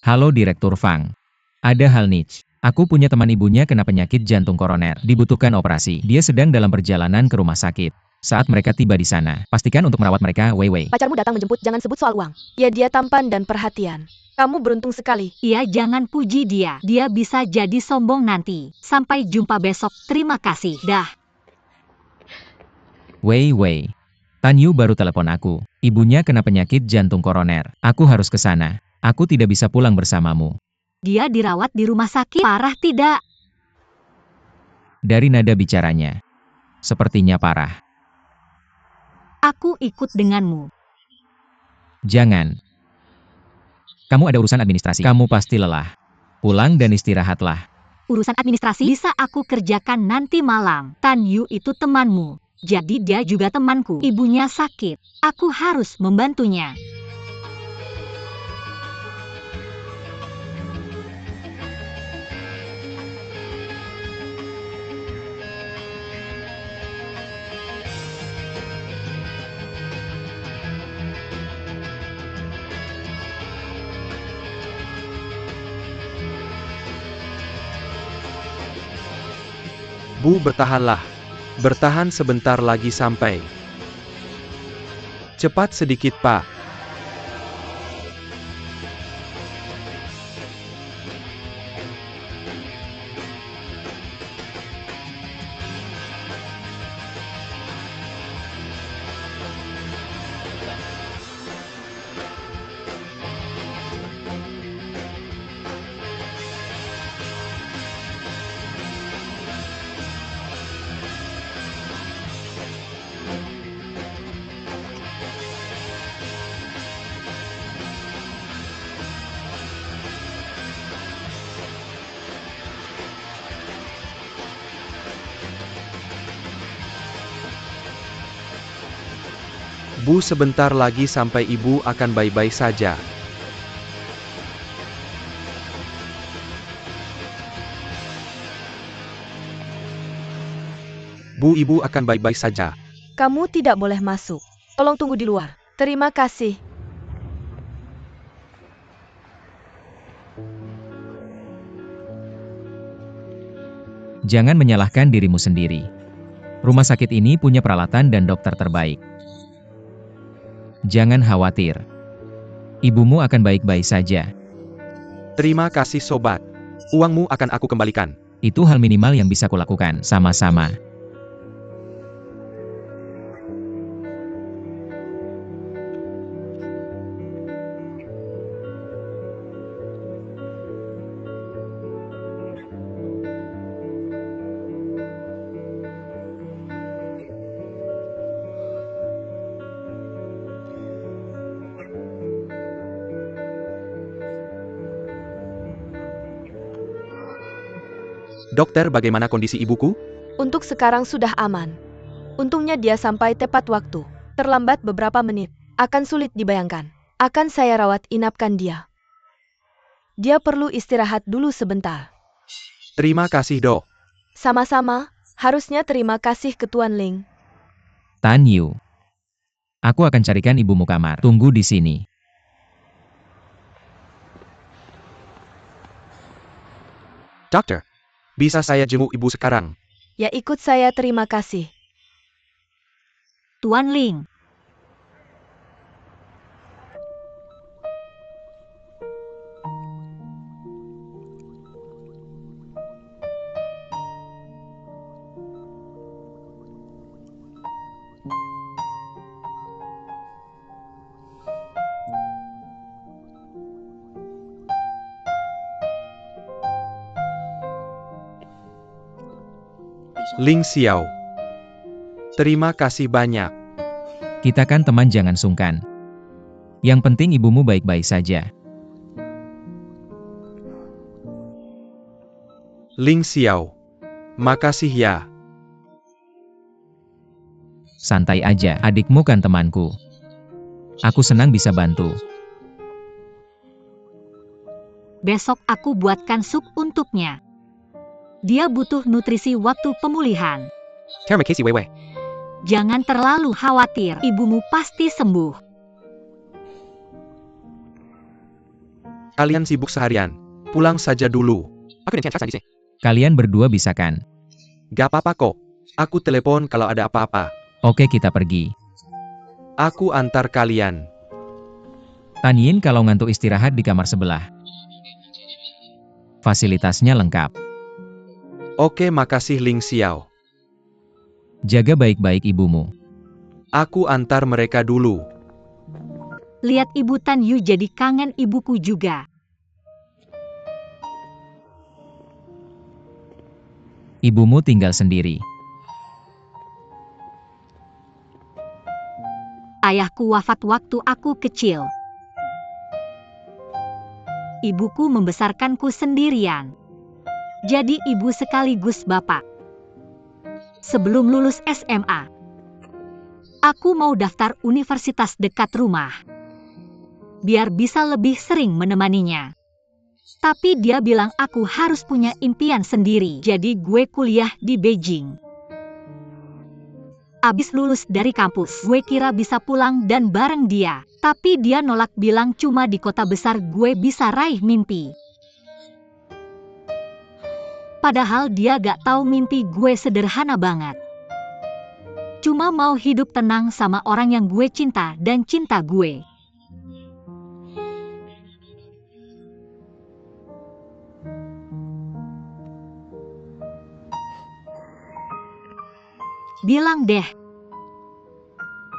Halo Direktur Fang. Ada hal niche. Aku punya teman ibunya kena penyakit jantung koroner. Dibutuhkan operasi. Dia sedang dalam perjalanan ke rumah sakit. Saat mereka tiba di sana, pastikan untuk merawat mereka, Wei. Pacarmu datang menjemput, jangan sebut soal uang. Ya, dia tampan dan perhatian. Kamu beruntung sekali. Iya, jangan puji dia. Dia bisa jadi sombong nanti. Sampai jumpa besok. Terima kasih. Dah. Wei. Tan Yu baru telepon aku. Ibunya kena penyakit jantung koroner. Aku harus ke sana. Aku tidak bisa pulang bersamamu. Dia dirawat di rumah sakit. Parah tidak? Dari nada bicaranya, sepertinya parah. Aku ikut denganmu. Jangan. Kamu ada urusan administrasi. Kamu pasti lelah. Pulang dan istirahatlah. Urusan administrasi bisa aku kerjakan nanti malam. Tan Yu itu temanmu. Jadi dia juga temanku. Ibunya sakit. Aku harus membantunya. Bu, bertahanlah. Bertahan sebentar lagi sampai. Cepat sedikit, Pak. Bu, sebentar lagi sampai ibu akan baik-baik saja. Bu, ibu akan baik-baik saja. Kamu tidak boleh masuk. Tolong tunggu di luar. Terima kasih. Jangan menyalahkan dirimu sendiri. Rumah sakit ini punya peralatan dan dokter terbaik. Jangan khawatir. Ibumu akan baik-baik saja. Terima kasih, sobat. Uangmu akan aku kembalikan. Itu hal minimal yang bisa kulakukan. Sama-sama. Dokter, bagaimana kondisi ibuku? Untuk sekarang sudah aman. Untungnya dia sampai tepat waktu. Terlambat beberapa menit. Akan sulit dibayangkan. Akan saya rawat inapkan dia. Dia perlu istirahat dulu sebentar. Terima kasih, Dok. Sama-sama. Harusnya terima kasih ke Tuan Ling. Tan Yu. Aku akan carikan ibumu kamar. Tunggu di sini. Dokter, bisa saya jenguk ibu sekarang? Ya, ikut saya, terima kasih. Tuan Ling. Ling Xiao. Terima kasih banyak. Kita kan teman, jangan sungkan. Yang penting ibumu baik-baik saja. Ling Xiao. Makasih ya. Santai aja, adikmu kan temanku. Aku senang bisa bantu. Besok aku buatkan sup untuknya. Dia butuh nutrisi waktu pemulihan. Terima kasih, Wewe. Jangan terlalu khawatir, ibumu pasti sembuh. Kalian sibuk seharian. Pulang saja dulu. Aku dan Chan di sini. Kalian berdua bisa kan? Gak apa-apa kok. Aku telepon kalau ada apa-apa. Oke, kita pergi. Aku antar kalian. Tan Yin kalau ngantuk istirahat di kamar sebelah. Fasilitasnya lengkap. Oke, makasih Ling Xiao. Jaga baik-baik ibumu. Aku antar mereka dulu. Lihat Ibu Tan Yu jadi kangen ibuku juga. Ibumu tinggal sendiri. Ayahku wafat waktu aku kecil. Ibuku membesarkanku sendirian. Jadi ibu sekaligus bapak. Sebelum lulus SMA, Aku mau daftar universitas dekat rumah. Biar bisa lebih sering menemaninya. Tapi dia bilang aku harus punya impian sendiri. Jadi gue kuliah di Beijing. Abis lulus dari kampus, gue kira bisa pulang dan bareng dia. Tapi dia nolak, bilang cuma di kota besar gue bisa raih mimpi. Padahal dia gak tahu mimpi gue sederhana banget. Cuma mau hidup tenang sama orang yang gue cinta dan cinta gue. Bilang deh,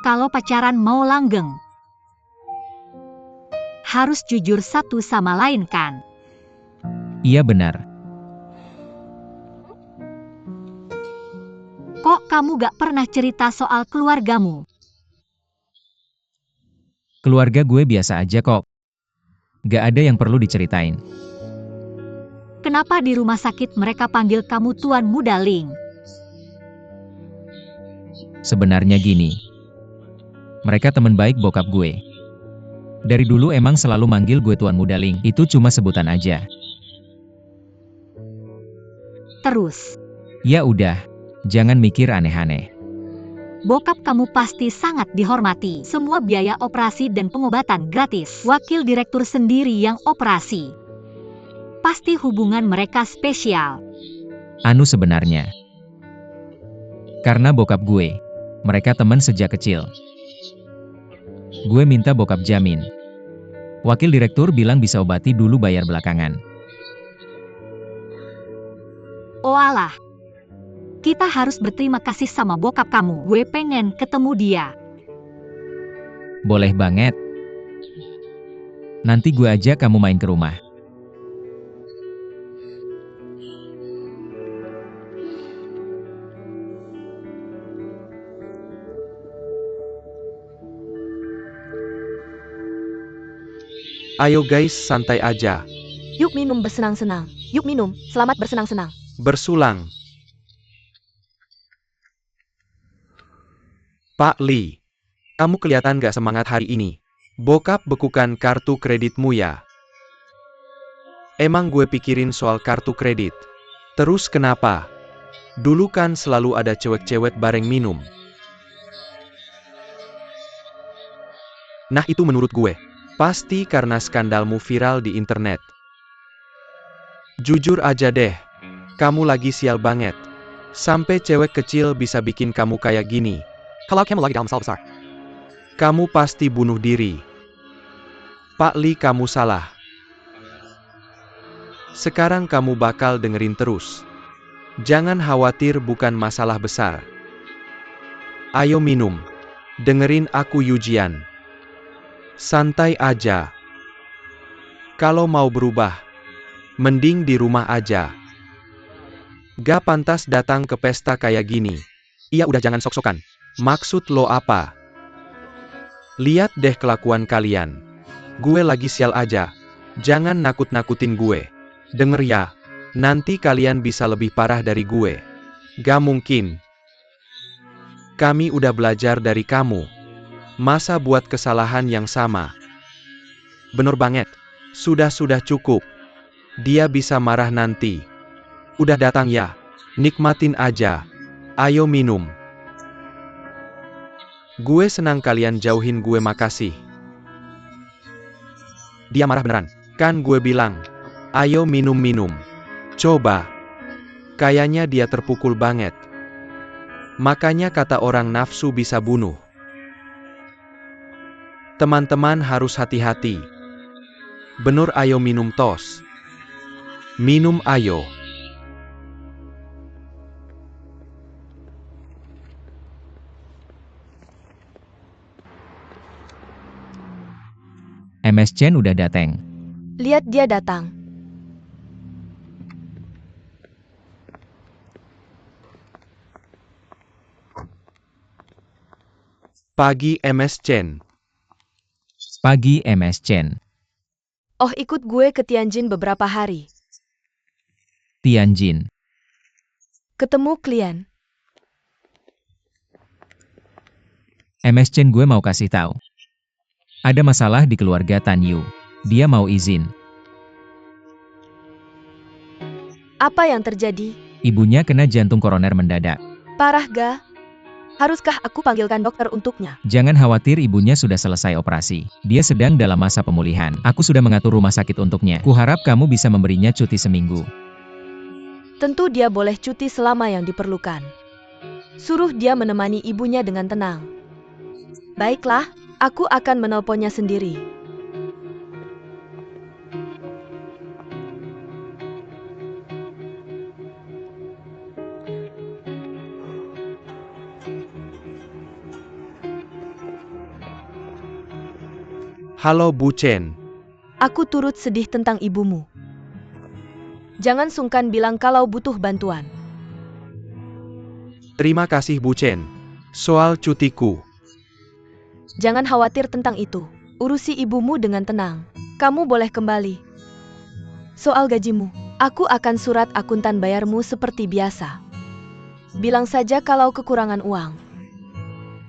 kalau pacaran mau langgeng, harus jujur satu sama lain kan? Iya benar. Kok kamu gak pernah cerita soal keluargamu? Keluarga gue biasa aja kok. Gak ada yang perlu diceritain. Kenapa di rumah sakit mereka panggil kamu Tuan Muda Ling? Sebenarnya gini. Mereka teman baik bokap gue. Dari dulu emang selalu manggil gue Tuan Muda Ling. Itu cuma sebutan aja. Terus, Ya udah, jangan mikir aneh-aneh. bokap kamu pasti sangat dihormati. Semua biaya operasi dan pengobatan gratis. Wakil direktur sendiri yang operasi. Pasti hubungan mereka spesial. Anu sebenarnya. Karena bokap gue, mereka teman sejak kecil. Gue minta bokap jamin. Wakil direktur bilang bisa obati dulu, bayar belakangan. Oh alah. Kita harus berterima kasih sama bokap kamu. Gue pengen ketemu dia. Boleh banget. Nanti gue ajak kamu main ke rumah. Ayo guys, santai aja. Yuk minum bersenang-senang. Yuk minum, selamat bersenang-senang. Bersulang. Pak Lee, kamu kelihatan gak semangat hari ini. Bokap bekukan kartu kreditmu ya. Emang gue pikirin soal kartu kredit. Terus kenapa? Dulu kan selalu ada cewek-cewek bareng minum. Nah itu menurut gue. Pasti karena skandalmu viral di internet. Jujur aja deh. Kamu lagi sial banget. Sampai cewek kecil bisa bikin kamu kayak gini. Kalau kamu lagi dalam masalah besar. Kamu pasti bunuh diri. Pak Lee, kamu salah. Sekarang kamu bakal dengerin terus. Jangan khawatir, bukan masalah besar. Ayo minum. Dengerin aku Yujian. Santai aja. Kalau mau berubah, mending di rumah aja. Gak pantas datang ke pesta kayak gini. Iya udah, jangan sok-sokan. Maksud lo apa? Lihat deh kelakuan kalian. Gue lagi sial aja. Jangan nakut-nakutin gue. Denger ya, nanti kalian bisa lebih parah dari gue. Gak mungkin. Kami udah belajar dari kamu. Masa buat kesalahan yang sama? Bener banget. Sudah cukup. Dia bisa marah nanti. Udah datang ya. Nikmatin aja. Ayo minum. Gue senang kalian jauhin gue, makasih. Dia marah beneran. Kan gue bilang, ayo minum-minum. Coba. Kayaknya dia terpukul banget. Makanya kata orang nafsu bisa bunuh. Teman-teman harus hati-hati. Bener, ayo minum tos. Minum ayo. MS Chen udah dateng. Lihat dia datang. Pagi MS Chen. Pagi MS Chen. Oh, ikut gue ke Tianjin beberapa hari. Tianjin. Ketemu klien. MS Chen, gue mau kasih tahu. Ada masalah di keluarga Tan Yu. Dia mau izin. Apa yang terjadi? Ibunya kena jantung koroner mendadak. Parah ga? Haruskah aku panggilkan dokter untuknya? Jangan khawatir, ibunya sudah selesai operasi. Dia sedang dalam masa pemulihan. Aku sudah mengatur rumah sakit untuknya. Kuharap kamu bisa memberinya cuti seminggu. Tentu dia boleh cuti selama yang diperlukan. Suruh dia menemani ibunya dengan tenang. Baiklah, aku akan menelponnya sendiri. Halo Bu Chen. Aku turut sedih tentang ibumu. Jangan sungkan bilang kalau butuh bantuan. Terima kasih Bu Chen. Soal cutiku. Jangan khawatir tentang itu. Urusi ibumu dengan tenang. Kamu boleh kembali. Soal gajimu, aku akan surat akuntan bayarmu seperti biasa. Bilang saja kalau kekurangan uang.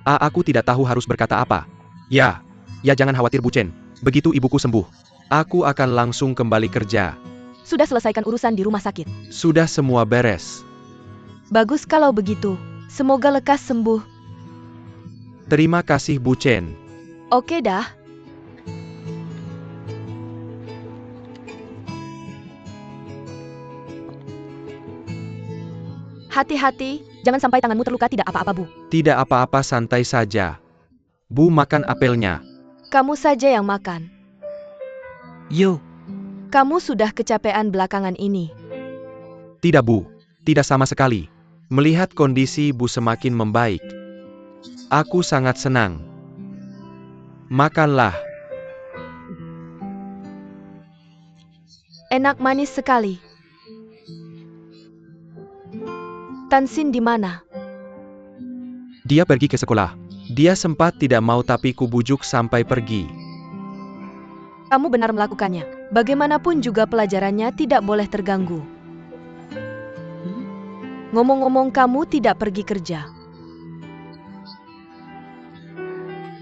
Aku tidak tahu harus berkata apa. Ya jangan khawatir Bu Chen. Begitu ibuku sembuh, aku akan langsung kembali kerja. Sudah selesaikan urusan di rumah sakit. Sudah semua beres. Bagus kalau begitu. Semoga lekas sembuh. Terima kasih Bu Chen. Oke dah. Hati-hati, jangan sampai tanganmu terluka. Tidak apa-apa, Bu. Tidak apa-apa, santai saja. Bu, makan apelnya. Kamu saja yang makan. Yo. Kamu sudah kecapean belakangan ini. Tidak Bu, tidak sama sekali. Melihat kondisi Bu semakin membaik, aku sangat senang. Makanlah. Enak manis sekali. Tansin di mana? Dia pergi ke sekolah. Dia sempat tidak mau tapi kubujuk sampai pergi. Kamu benar melakukannya. Bagaimanapun juga pelajarannya tidak boleh terganggu. Ngomong-ngomong, kamu tidak pergi kerja.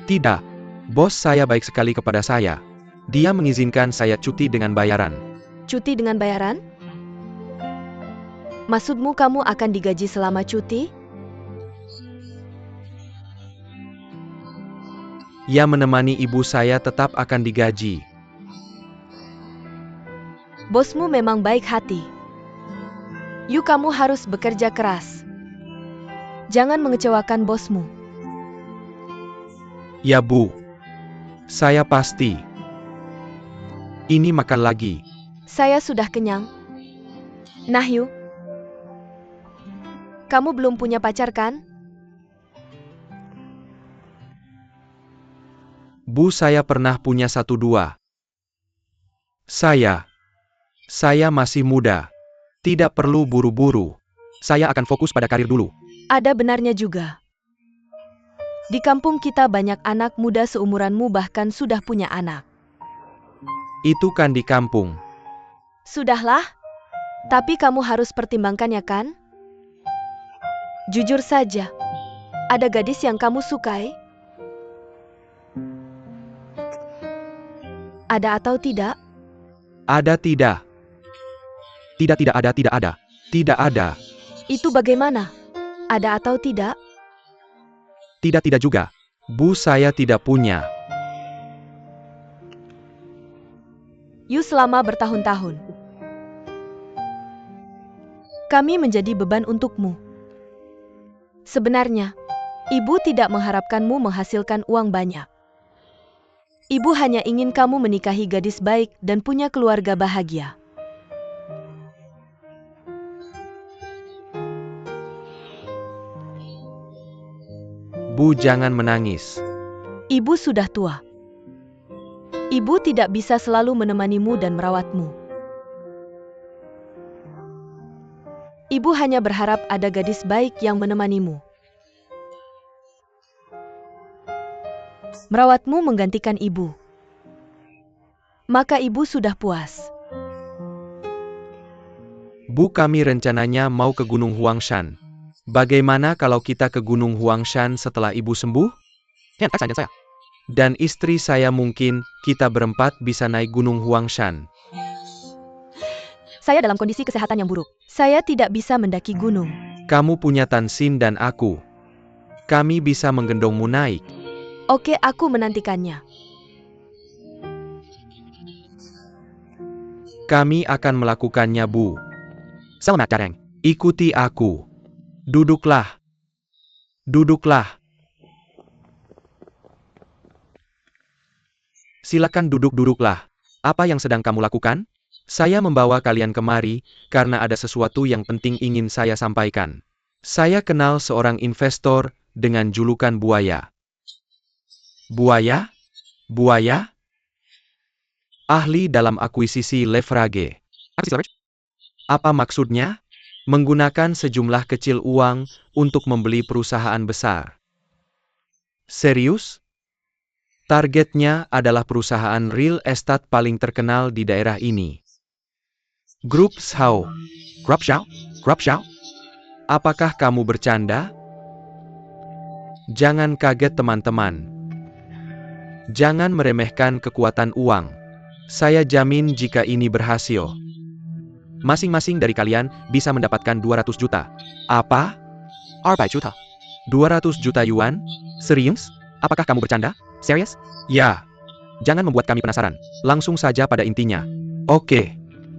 Tidak. Bos saya baik sekali kepada saya. Dia mengizinkan saya cuti dengan bayaran. Cuti dengan bayaran? Maksudmu kamu akan digaji selama cuti? Ya, menemani ibu saya tetap akan digaji. Bosmu memang baik hati. Yuk, kamu harus bekerja keras. Jangan mengecewakan bosmu. Ya Bu. Saya pasti. Ini makan lagi. Saya sudah kenyang. Nah, Yu. Kamu belum punya pacar kan? Bu, saya pernah punya 1-2. Saya masih muda. Tidak perlu buru-buru. Saya akan fokus pada karir dulu. Ada benarnya juga. Di kampung kita banyak anak muda seumuranmu bahkan sudah punya anak. Itu kan di kampung. Sudahlah. Tapi kamu harus pertimbangkannya kan? Jujur saja. Ada gadis yang kamu sukai? Ada atau tidak? Ada tidak? Tidak ada, tidak ada. Tidak ada. Itu bagaimana? Ada atau tidak? Tidak juga. Bu, saya tidak punya. Yu, selama bertahun-tahun kami menjadi beban untukmu. Sebenarnya, ibu tidak mengharapkanmu menghasilkan uang banyak. Ibu hanya ingin kamu menikahi gadis baik dan punya keluarga bahagia. Bu, jangan menangis. Ibu sudah tua. Ibu tidak bisa selalu menemanimu dan merawatmu. Ibu hanya berharap ada gadis baik yang menemanimu. Merawatmu menggantikan ibu. Maka ibu sudah puas. Bu, kami rencananya mau ke Gunung Huangshan. Bagaimana kalau kita ke Gunung Huangshan setelah ibu sembuh? Dan istri saya mungkin, kita berempat bisa naik Gunung Huangshan. Saya dalam kondisi kesehatan yang buruk. Saya tidak bisa mendaki gunung. Kamu punya Tan Xin dan aku. Kami bisa menggendongmu naik. Oke, aku menantikannya. Kami akan melakukannya, Bu. Selamat datang. Ikuti aku. Duduklah. Duduklah. Silakan duduklah. Apa yang sedang kamu lakukan? Saya membawa kalian kemari, karena ada sesuatu yang penting ingin saya sampaikan. Saya kenal seorang investor dengan julukan buaya. Buaya? Buaya? Ahli dalam akuisisi leverage. Apa maksudnya? Menggunakan sejumlah kecil uang untuk membeli perusahaan besar. Serius? Targetnya adalah perusahaan real estate paling terkenal di daerah ini. Grup Shao. Grup Shao? Grup Shao? Apakah kamu bercanda? Jangan kaget teman-teman. Jangan meremehkan kekuatan uang. Saya jamin jika ini berhasil. Masing-masing dari kalian bisa mendapatkan 200 juta. Apa? 200 juta. 200 juta yuan? Serius? Apakah kamu bercanda? Serius? Ya. Jangan membuat kami penasaran. Langsung saja pada intinya. Oke.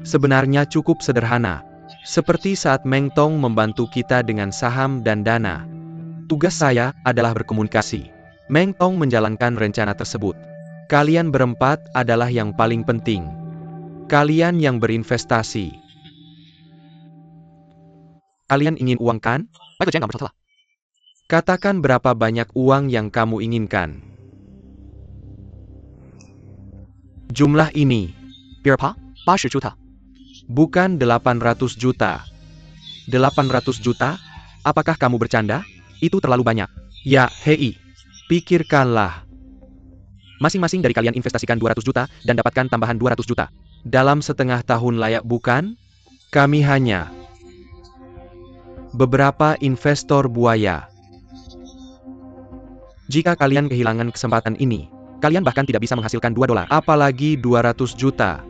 Sebenarnya cukup sederhana. Seperti saat Meng Tong membantu kita dengan saham dan dana. Tugas saya adalah berkomunikasi. Meng Tong menjalankan rencana tersebut. Kalian berempat adalah yang paling penting. Kalian yang berinvestasi. Kalian ingin uang kan? Katakan berapa banyak uang yang kamu inginkan. Jumlah ini. Berapa? 80 juta. Bukan 800 juta. 800 juta? Apakah kamu bercanda? Itu terlalu banyak. Ya, hei. Pikirkanlah. Masing-masing dari kalian investasikan 200 juta dan dapatkan tambahan 200 juta. Dalam setengah tahun layak bukan? Kami hanya beberapa investor buaya. Jika kalian kehilangan kesempatan ini, kalian bahkan tidak bisa menghasilkan $2, apalagi 200 juta.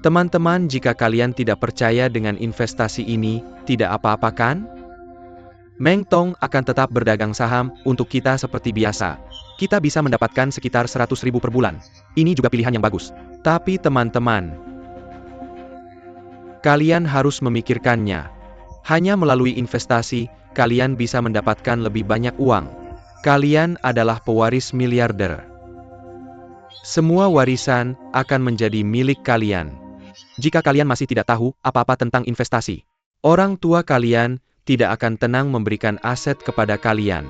Teman-teman, jika kalian tidak percaya dengan investasi ini, tidak apa-apa kan? Meng Tong akan tetap berdagang saham untuk kita seperti biasa. Kita bisa mendapatkan sekitar 100.000 per bulan. Ini juga pilihan yang bagus. Tapi teman-teman, kalian harus memikirkannya. Hanya melalui investasi, kalian bisa mendapatkan lebih banyak uang. Kalian adalah pewaris miliarder. Semua warisan akan menjadi milik kalian. Jika kalian masih tidak tahu apa-apa tentang investasi, orang tua kalian tidak akan tenang memberikan aset kepada kalian.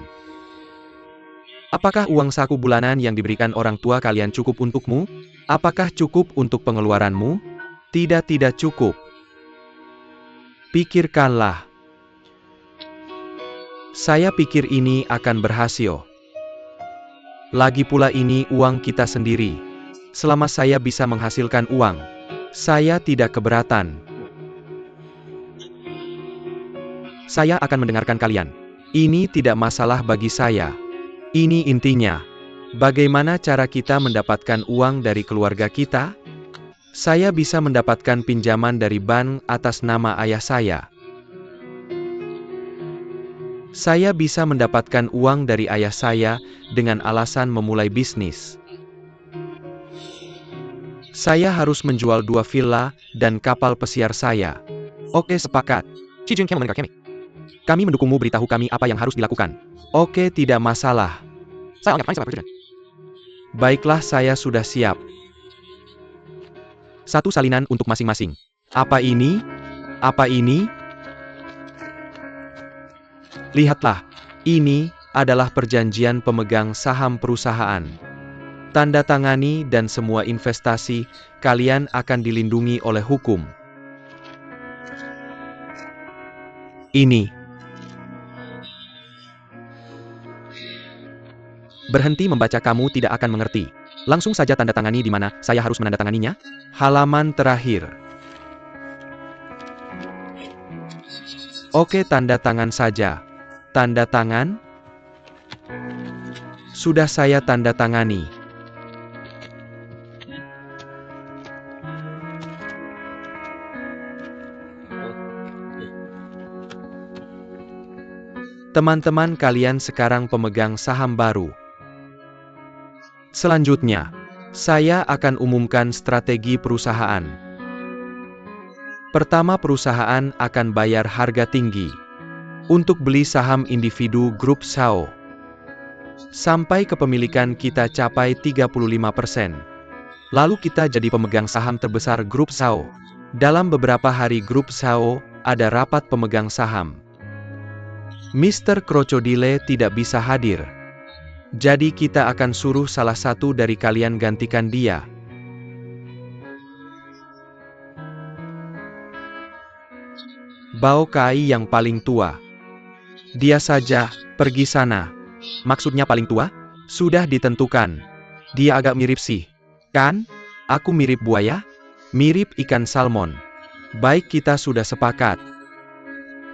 Apakah uang saku bulanan yang diberikan orang tua kalian cukup untukmu? Apakah cukup untuk pengeluaranmu? Tidak cukup. Pikirkanlah. Saya pikir ini akan berhasil. Lagi pula ini uang kita sendiri. Selama saya bisa menghasilkan uang, saya tidak keberatan. Saya akan mendengarkan kalian. Ini tidak masalah bagi saya. Ini intinya. Bagaimana cara kita mendapatkan uang dari keluarga kita? Saya bisa mendapatkan pinjaman dari bank atas nama ayah saya. Saya bisa mendapatkan uang dari ayah saya dengan alasan memulai bisnis. Saya harus menjual 2 villa dan kapal pesiar saya. Oke, sepakat. Kami mendukungmu, beritahu kami apa yang harus dilakukan. Oke, tidak masalah. Baiklah, saya sudah siap. 1 salinan untuk masing-masing. Apa ini? Apa ini? Lihatlah. Ini adalah perjanjian pemegang saham perusahaan. Tanda tangani dan semua investasi kalian akan dilindungi oleh hukum. Ini. Berhenti membaca, kamu tidak akan mengerti. Langsung saja tanda tangani. Di mana saya harus menandatanganinya? Halaman terakhir. Oke, tanda tangan saja. Tanda tangan? Sudah saya tanda tangani. Teman-teman kalian sekarang pemegang saham baru. Selanjutnya, saya akan umumkan strategi perusahaan. Pertama, perusahaan akan bayar harga tinggi untuk beli saham individu grup SAO. Sampai kepemilikan kita capai 35%. Lalu kita jadi pemegang saham terbesar grup SAO. Dalam beberapa hari grup SAO ada rapat pemegang saham. Mr. Crocodile tidak bisa hadir. Jadi kita akan suruh salah satu dari kalian gantikan dia. Bao Kai yang paling tua. Dia saja, pergi sana. Maksudnya paling tua? Sudah ditentukan. Dia agak mirip sih. Kan? Aku mirip buaya? Mirip ikan salmon. Baik, kita sudah sepakat.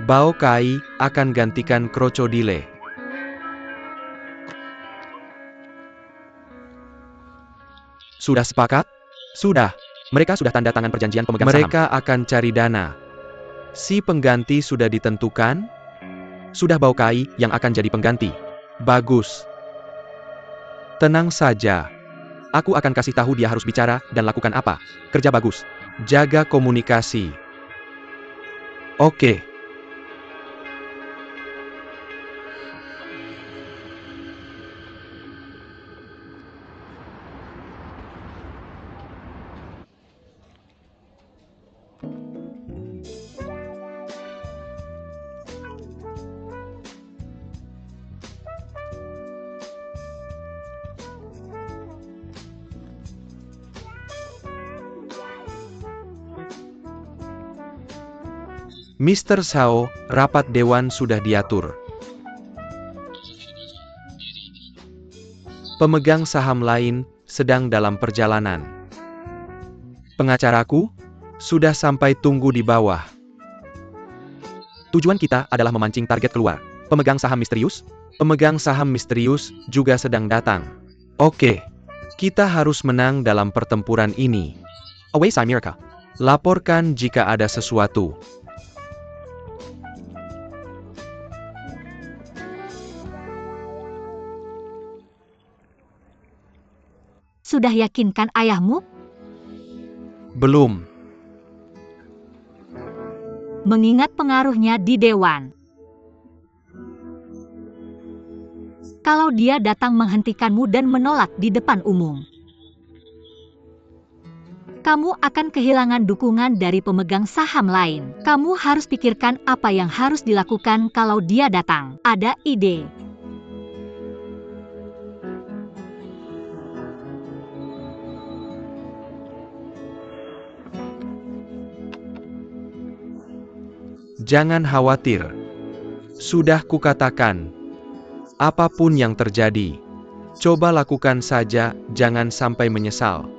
Bao Kai akan gantikan Crocodile. Sudah sepakat? Sudah. Mereka sudah tanda tangan perjanjian pemegang saham. Mereka akan cari dana. Si pengganti sudah ditentukan? Sudah, Bao Kai yang akan jadi pengganti. Bagus. Tenang saja. Aku akan kasih tahu dia harus bicara dan lakukan apa. Kerja bagus. Jaga komunikasi. Oke. Mr. Sao, rapat dewan sudah diatur. Pemegang saham lain sedang dalam perjalanan. Pengacaraku sudah sampai, tunggu di bawah. Tujuan kita adalah memancing target keluar. Pemegang saham misterius? Pemegang saham misterius juga sedang datang. Oke. Kita harus menang dalam pertempuran ini. Away Simirka. Laporkan jika ada sesuatu. Sudah yakinkan ayahmu? Belum. Mengingat pengaruhnya di dewan. Kalau dia datang menghentikanmu dan menolak di depan umum, kamu akan kehilangan dukungan dari pemegang saham lain. Kamu harus pikirkan apa yang harus dilakukan kalau dia datang. Ada ide? Jangan khawatir. Sudah kukatakan, apapun yang terjadi, coba lakukan saja, jangan sampai menyesal.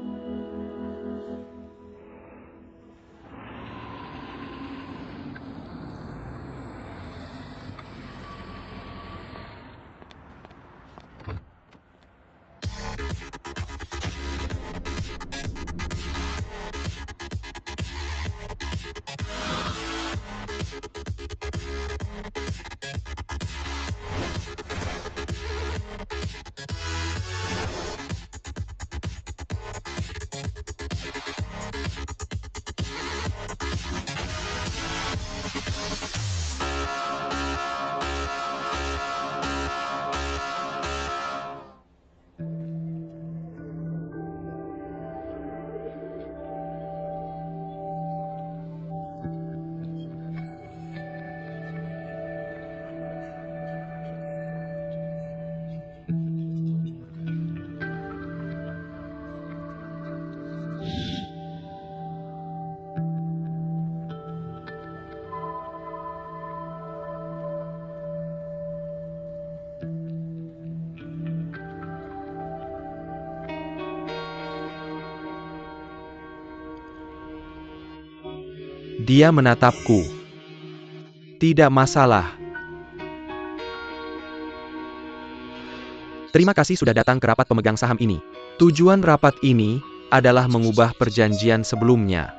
Dia menatapku. Tidak masalah. Terima kasih sudah datang ke rapat pemegang saham ini. Tujuan rapat ini adalah mengubah perjanjian sebelumnya.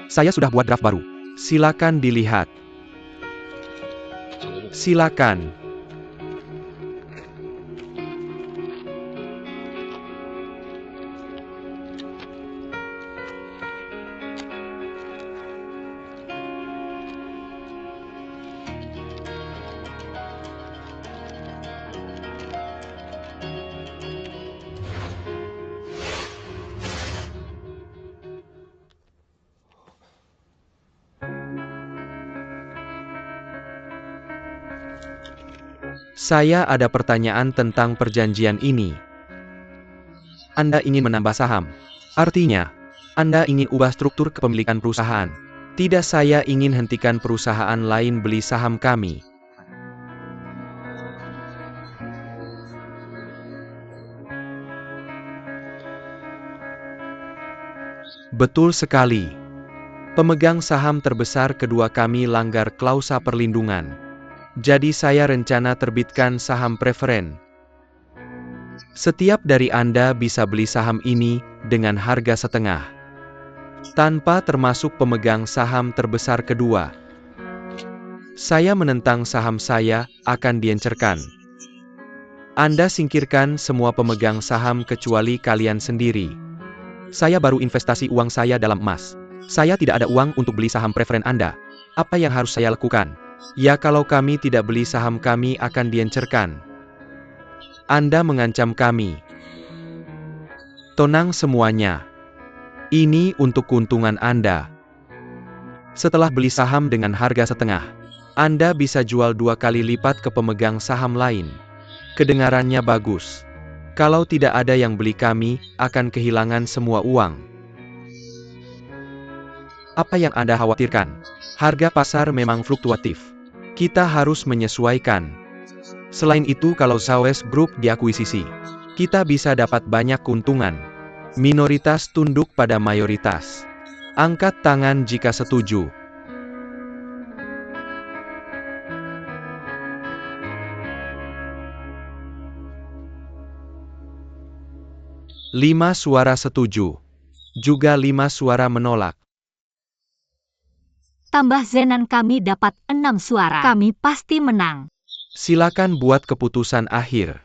Saya sudah buat draft baru. Silakan dilihat. Silakan. Saya ada pertanyaan tentang perjanjian ini. Anda ingin menambah saham. Artinya, Anda ingin ubah struktur kepemilikan perusahaan. Tidak, saya ingin hentikan perusahaan lain beli saham kami. Betul sekali. Pemegang saham terbesar kedua kami langgar klausa perlindungan. Jadi saya rencana terbitkan saham preferen. Setiap dari Anda bisa beli saham ini dengan harga setengah. Tanpa termasuk pemegang saham terbesar kedua. Saya menentang saham saya akan diencerkan. Anda singkirkan semua pemegang saham kecuali kalian sendiri. Saya baru investasi uang saya dalam emas. Saya tidak ada uang untuk beli saham preferen Anda. Apa yang harus saya lakukan? Ya, kalau kami tidak beli saham kami akan diencerkan. Anda mengancam kami. Tenang semuanya. Ini untuk keuntungan Anda. Setelah beli saham dengan harga setengah, Anda bisa jual 2 kali lipat ke pemegang saham lain. Kedengarannya bagus. Kalau tidak ada yang beli kami akan kehilangan semua uang. Apa yang Anda khawatirkan? Harga pasar memang fluktuatif. Kita harus menyesuaikan. Selain itu, kalau SAWES Group diakuisisi, kita bisa dapat banyak keuntungan. Minoritas tunduk pada mayoritas. Angkat tangan jika setuju. Lima suara setuju. Juga 5 suara menolak. Tambah Zenan kami dapat 6 suara. Kami pasti menang. Silakan buat keputusan akhir.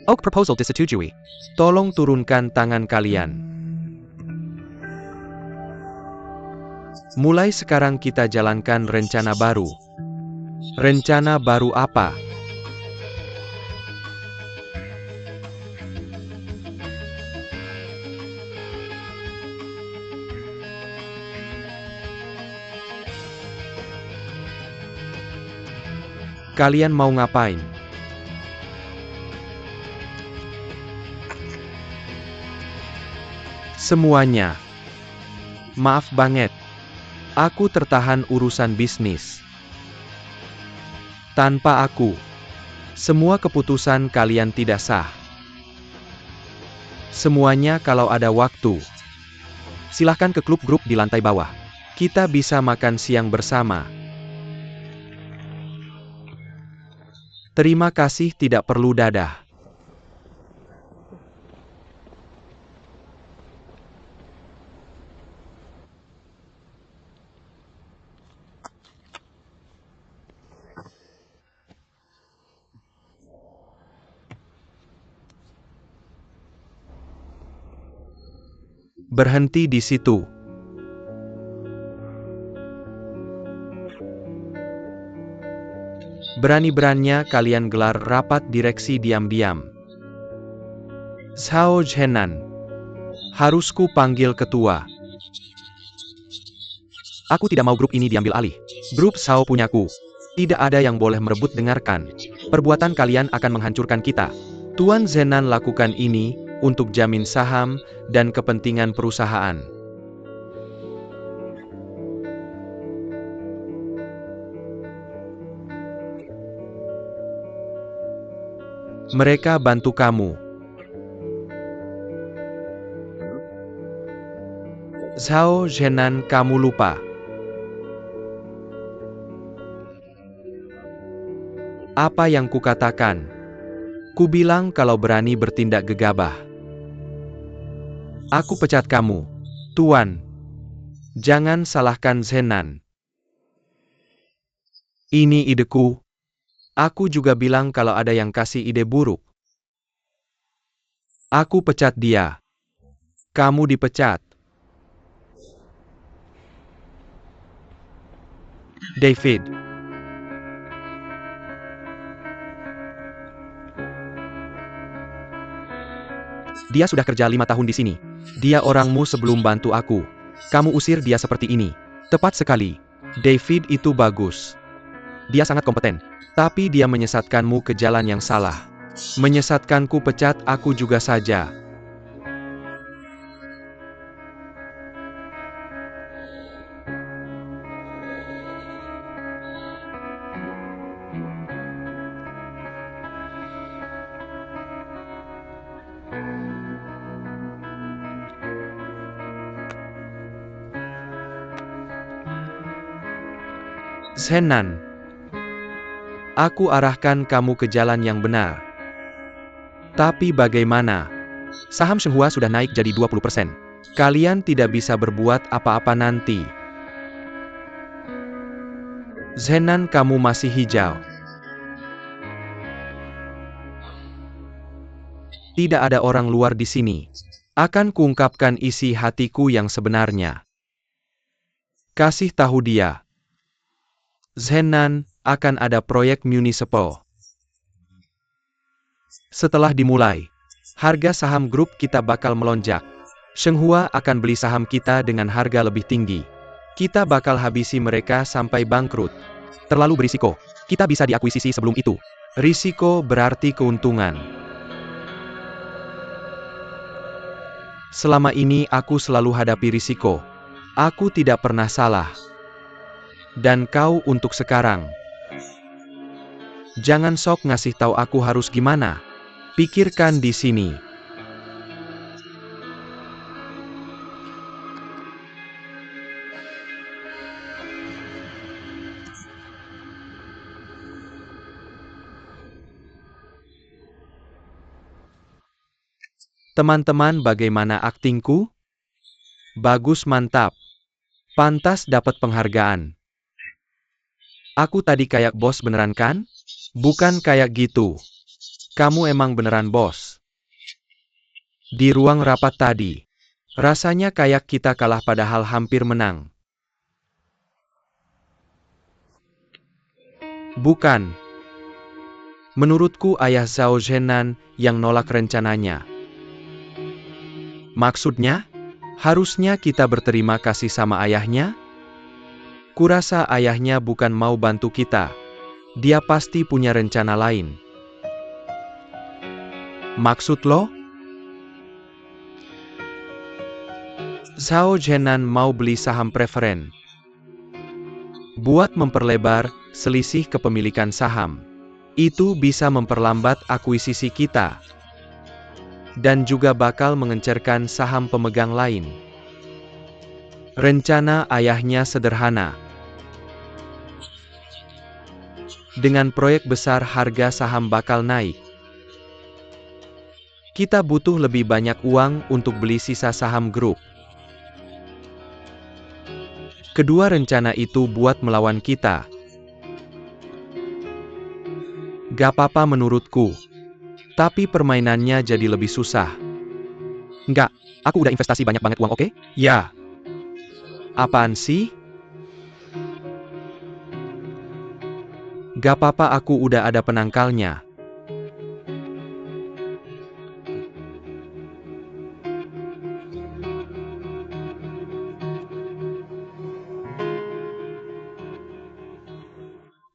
Oak proposal disetujui. Tolong turunkan tangan kalian. Mulai sekarang kita jalankan rencana baru. Rencana baru apa? Kalian mau ngapain? Semuanya. Maaf banget. Aku tertahan urusan bisnis. Tanpa aku, semua keputusan kalian tidak sah. Semuanya kalau ada waktu. Silahkan ke klub grup di lantai bawah. Kita bisa makan siang bersama. Terima kasih, tidak perlu dadah. Berhenti di situ. Berani-beraninya kalian gelar rapat direksi diam-diam. Zhao Zhenan. Harus ku panggil ketua. Aku tidak mau grup ini diambil alih. Grup Zhao punyaku. Tidak ada yang boleh merebut, dengarkan. Perbuatan kalian akan menghancurkan kita. Tuan Zenan lakukan ini untuk jamin saham dan kepentingan perusahaan. Mereka bantu kamu. Zhao Zhenan, kamu lupa. Apa yang kukatakan? Kubilang kalau berani bertindak gegabah. Aku pecat kamu, Tuan. Jangan salahkan Zhenan. Ini ideku. Aku juga bilang kalau ada yang kasih ide buruk. Aku pecat dia. Kamu dipecat. David. Dia sudah kerja 5 tahun di sini. Dia orangmu sebelum bantu aku. Kamu usir dia seperti ini. Tepat sekali. David itu bagus. Dia sangat kompeten. Tapi dia menyesatkanmu ke jalan yang salah. Menyesatkanku pecat aku juga saja. Zhenan. Aku arahkan kamu ke jalan yang benar. Tapi bagaimana? Saham Shenghua sudah naik jadi 20%. Kalian tidak bisa berbuat apa-apa nanti. Zhenan, kamu masih hijau. Tidak ada orang luar di sini. Akan kuungkapkan isi hatiku yang sebenarnya. Kasih tahu dia. Zhenan, akan ada proyek municipal. Setelah dimulai, harga saham grup kita bakal melonjak. Shenghua akan beli saham kita dengan harga lebih tinggi. Kita bakal habisi mereka sampai bangkrut. Terlalu berisiko. Kita bisa diakuisisi sebelum itu. Risiko berarti keuntungan. Selama ini aku selalu hadapi risiko. Aku tidak pernah salah. Dan kau untuk sekarang. Jangan sok ngasih tahu aku harus gimana. Pikirkan di sini. Teman-teman, bagaimana aktingku? Bagus, mantap. Pantas dapat penghargaan. Aku tadi kayak bos beneran kan? Bukan kayak gitu. Kamu emang beneran bos. Di ruang rapat tadi, rasanya kayak kita kalah padahal hampir menang. Bukan. Menurutku ayah Zhao Zhenan yang nolak rencananya. Maksudnya? Harusnya kita berterima kasih sama ayahnya? Kurasa ayahnya bukan mau bantu kita. Dia pasti punya rencana lain. Maksud lo? Zhao Zhenan mau beli saham preferen. Buat memperlebar selisih kepemilikan saham. Itu bisa memperlambat akuisisi kita. Dan juga bakal mengencerkan saham pemegang lain. Rencana ayahnya sederhana. Dengan proyek besar harga saham bakal naik. Kita butuh lebih banyak uang untuk beli sisa saham grup. Kedua rencana itu buat melawan kita. Gak apa-apa menurutku. Tapi permainannya jadi lebih susah. Enggak, aku udah investasi banyak banget uang, oke? Ya. Apaan sih? Gak apa-apa, aku udah ada penangkalnya.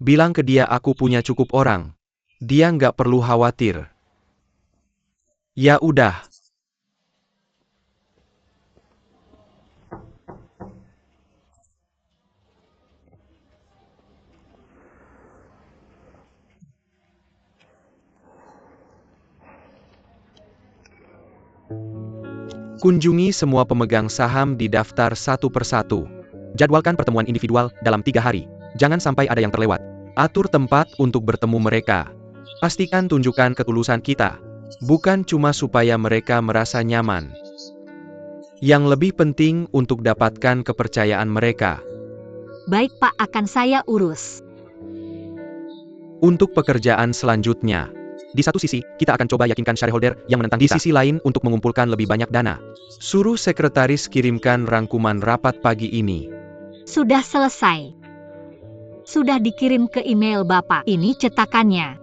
Bilang ke dia aku punya cukup orang. Dia nggak perlu khawatir. Ya udah. Kunjungi semua pemegang saham di daftar satu persatu. Jadwalkan pertemuan individual dalam 3 hari. Jangan sampai ada yang terlewat. Atur tempat untuk bertemu mereka. Pastikan tunjukkan ketulusan kita. Bukan cuma supaya mereka merasa nyaman. Yang lebih penting untuk dapatkan kepercayaan mereka. Baik Pak, akan saya urus. Untuk pekerjaan selanjutnya, di satu sisi, kita akan coba yakinkan shareholder yang menentang kita. Di sisi lain untuk mengumpulkan lebih banyak dana. Suruh sekretaris kirimkan rangkuman rapat pagi ini. Sudah selesai. Sudah dikirim ke email Bapak. Ini cetakannya.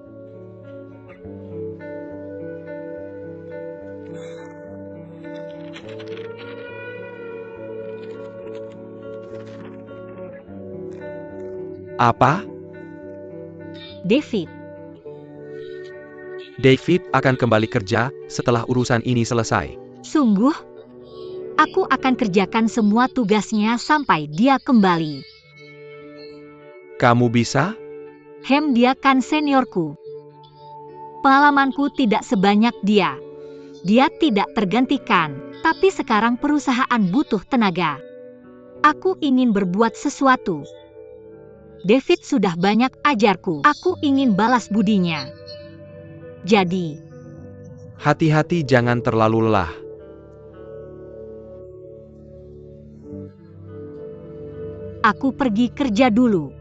Apa? David, David akan kembali kerja setelah urusan ini selesai. sungguh? Aku akan kerjakan semua tugasnya sampai dia kembali. Kamu bisa? Dia kan seniorku. Pengalamanku tidak sebanyak dia. Dia tidak tergantikan, tapi sekarang perusahaan butuh tenaga. Aku ingin berbuat sesuatu. David sudah banyak ajarku. Aku ingin balas budinya. Jadi, Hati-hati jangan terlalu lelah. aku pergi kerja dulu.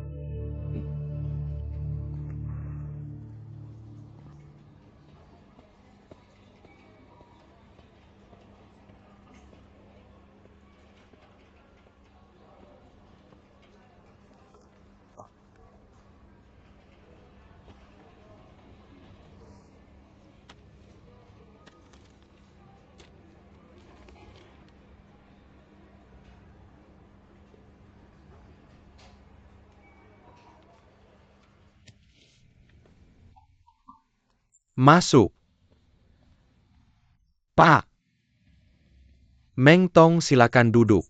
Masuk. Pak. Meng Tong, silakan duduk.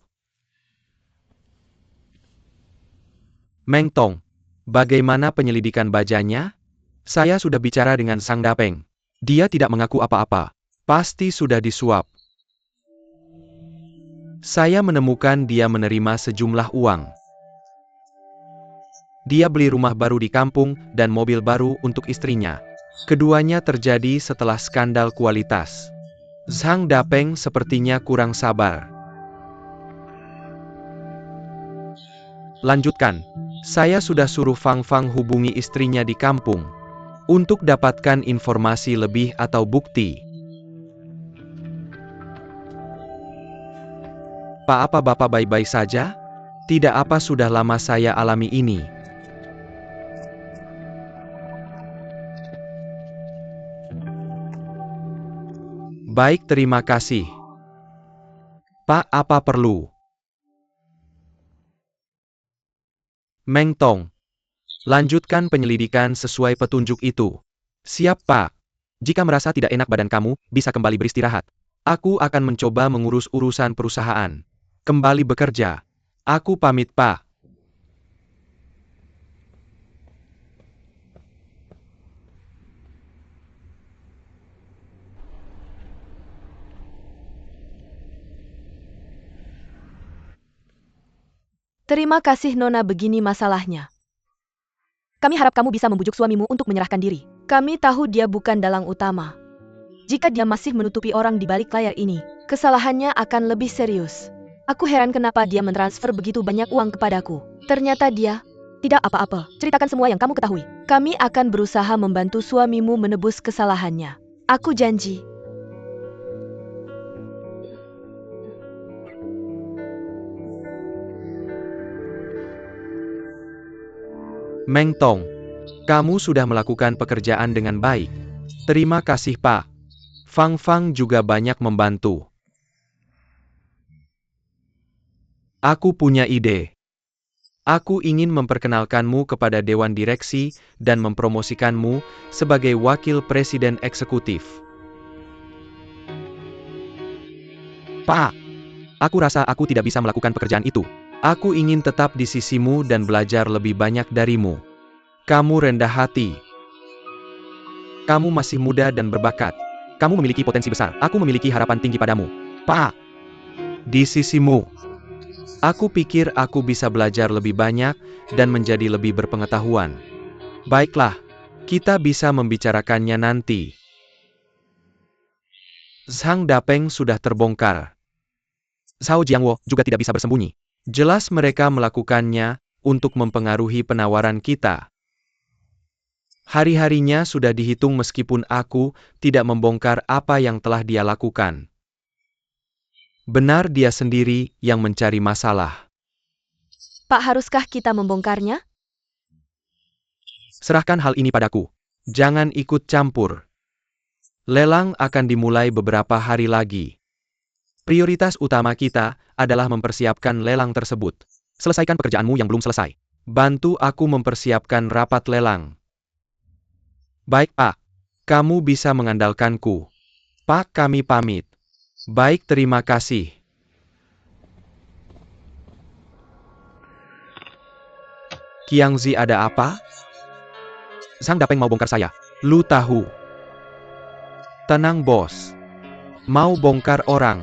Meng Tong, bagaimana penyelidikan bajanya? Saya sudah bicara dengan Sang Dapeng. Dia tidak mengaku apa-apa. Pasti sudah disuap. Saya menemukan dia menerima sejumlah uang. Dia beli rumah baru di kampung dan mobil baru untuk istrinya. Keduanya terjadi setelah skandal kualitas. Sang Dapeng sepertinya kurang sabar. Lanjutkan. Saya sudah suruh Fang Fang hubungi istrinya di kampung. Untuk dapatkan informasi lebih atau bukti. Pak, apa Bapak baik-baik saja? Tidak apa sudah lama saya alami ini. Baik, terima kasih. Pak, apa perlu? Meng Tong, lanjutkan penyelidikan sesuai petunjuk itu. Siap, Pak. Jika merasa tidak enak badan kamu, bisa kembali beristirahat. Aku akan mencoba mengurus urusan perusahaan. Kembali bekerja. Aku pamit, Pak. Terima kasih Nona, begini masalahnya. Kami harap kamu bisa membujuk suamimu untuk menyerahkan diri. Kami tahu dia bukan dalang utama. Jika dia masih menutupi orang di balik layar ini, kesalahannya akan lebih serius. Aku heran kenapa dia mentransfer begitu banyak uang kepadaku. Ternyata dia tidak apa-apa. Ceritakan semua yang kamu ketahui. Kami akan berusaha membantu suamimu menebus kesalahannya. Aku janji. Meng Tong, kamu sudah melakukan pekerjaan dengan baik. Terima kasih, Pak. Fang Fang juga banyak membantu. Aku punya ide. Aku ingin memperkenalkanmu kepada Dewan Direksi dan mempromosikanmu sebagai Wakil Presiden Eksekutif. Pak, aku rasa aku tidak bisa melakukan pekerjaan itu. Aku ingin tetap di sisimu dan belajar lebih banyak darimu. Kamu rendah hati. Kamu masih muda dan berbakat. Kamu memiliki potensi besar. Aku memiliki harapan tinggi padamu. Pak, di sisimu. Aku pikir aku bisa belajar lebih banyak dan menjadi lebih berpengetahuan. Baiklah, kita bisa membicarakannya nanti. Zhang Dapeng sudah terbongkar. Zhao Jiangwo juga tidak bisa bersembunyi. Jelas mereka melakukannya untuk mempengaruhi penawaran kita. Hari-harinya sudah dihitung meskipun aku tidak membongkar apa yang telah dia lakukan. Benar dia sendiri yang mencari masalah. Pak, haruskah kita membongkarnya? Serahkan hal ini padaku. Jangan ikut campur. Lelang akan dimulai beberapa hari lagi. Prioritas utama kita adalah mempersiapkan lelang tersebut. Selesaikan pekerjaanmu yang belum selesai. Bantu aku mempersiapkan rapat lelang. Baik, Pak. Kamu bisa mengandalkanku. Pak, kami pamit. Baik, terima kasih. Qiangzi, ada apa? Zhang Dapeng mau bongkar saya. Lu tahu. Tenang, bos. Mau bongkar orang.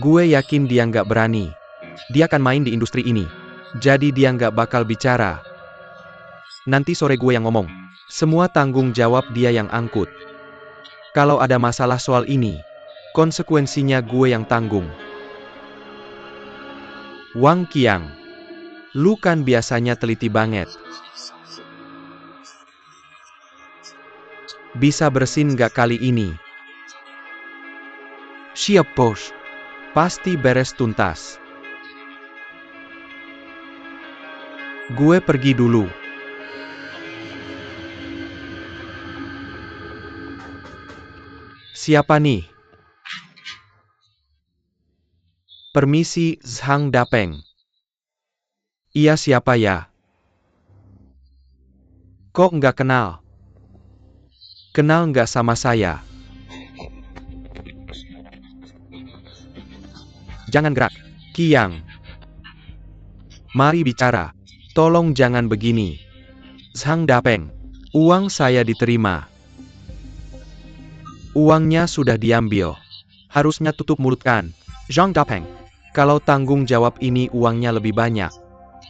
Gue yakin dia nggak berani. Dia kan main di industri ini. Jadi dia nggak bakal bicara. Nanti sore gue yang ngomong. Semua tanggung jawab dia yang angkut. Kalau ada masalah soal ini, konsekuensinya gue yang tanggung. Wang Qiang, lu kan biasanya teliti banget. Bisa bersin nggak kali ini? Siap, bos. Pasti beres tuntas. Gue pergi dulu. Siapa nih? Permisi, Zhang Dapeng. Iya, siapa ya? Kok nggak kenal? Kenal nggak sama saya? Jangan gerak, Qiang. Mari bicara. Tolong jangan begini. Zhang Dapeng, uang saya diterima. Uangnya sudah diambil. Harusnya tutup mulut kan, Zhang Dapeng. Kalau tanggung jawab ini uangnya lebih banyak.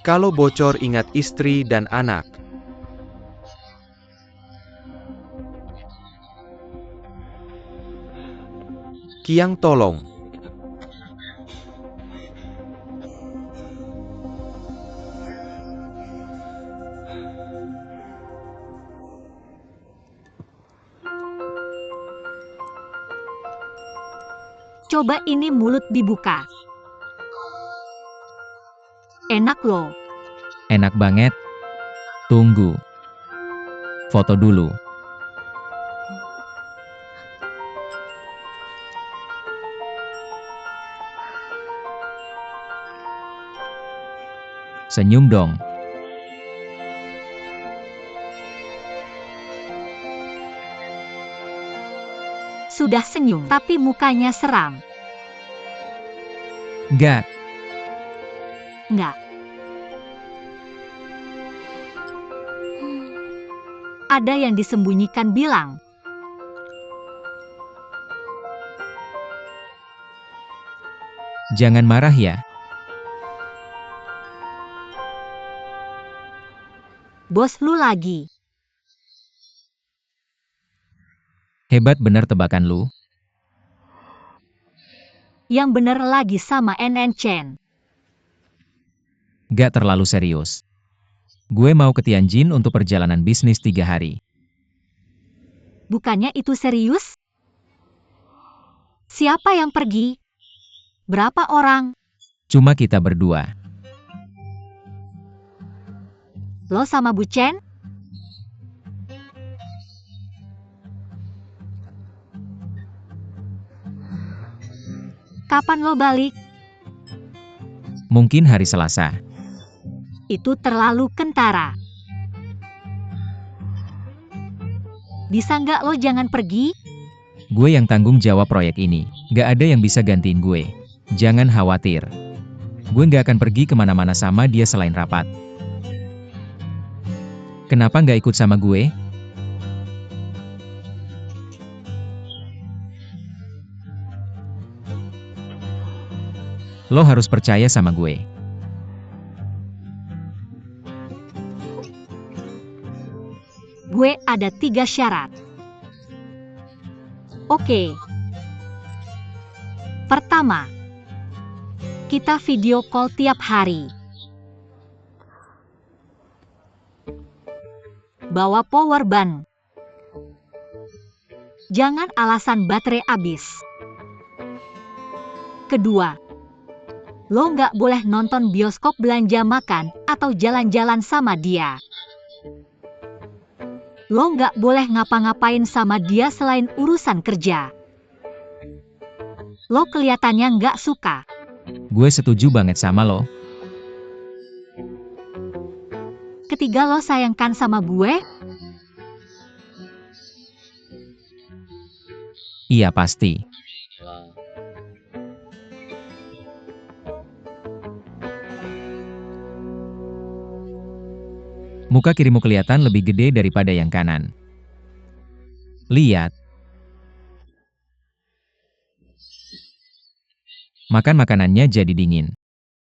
Kalau bocor ingat istri dan anak. Qiang, tolong. Coba ini mulut dibuka. Enak loh. Enak banget. Tunggu. Foto dulu. Senyum dong. Sudah senyum, tapi mukanya seram. Gak. Nggak. Ada yang disembunyikan, bilang. Jangan marah ya. Bos lu lagi. Hebat bener tebakan lu. Yang bener lagi sama NN Chen. Gak terlalu serius. Gue mau ke Tianjin untuk perjalanan bisnis 3 hari. Bukannya itu serius? Siapa yang pergi? Berapa orang? Cuma kita berdua. Lo sama Bu Chen? Kapan lo balik? Mungkin hari Selasa. Itu terlalu kentara. Bisa nggak lo jangan pergi? Gue yang tanggung jawab proyek ini. Gak ada yang bisa gantiin gue. Jangan khawatir. Gue gak akan pergi kemana-mana sama dia selain rapat. Kenapa gak ikut sama gue? Lo harus percaya sama gue. Gue ada 3 syarat. Oke. Pertama, kita video call tiap hari. Bawa power bank. Jangan alasan baterai habis. Kedua, lo nggak boleh nonton bioskop, belanja makan, atau jalan-jalan sama dia. Lo nggak boleh ngapa-ngapain sama dia selain urusan kerja. Lo kelihatannya nggak suka. Gue setuju banget sama lo. Ketiga, lo sayangkan sama gue. Iya pasti. Muka kirimu kelihatan lebih gede daripada yang kanan. Lihat. Makan makanannya jadi dingin.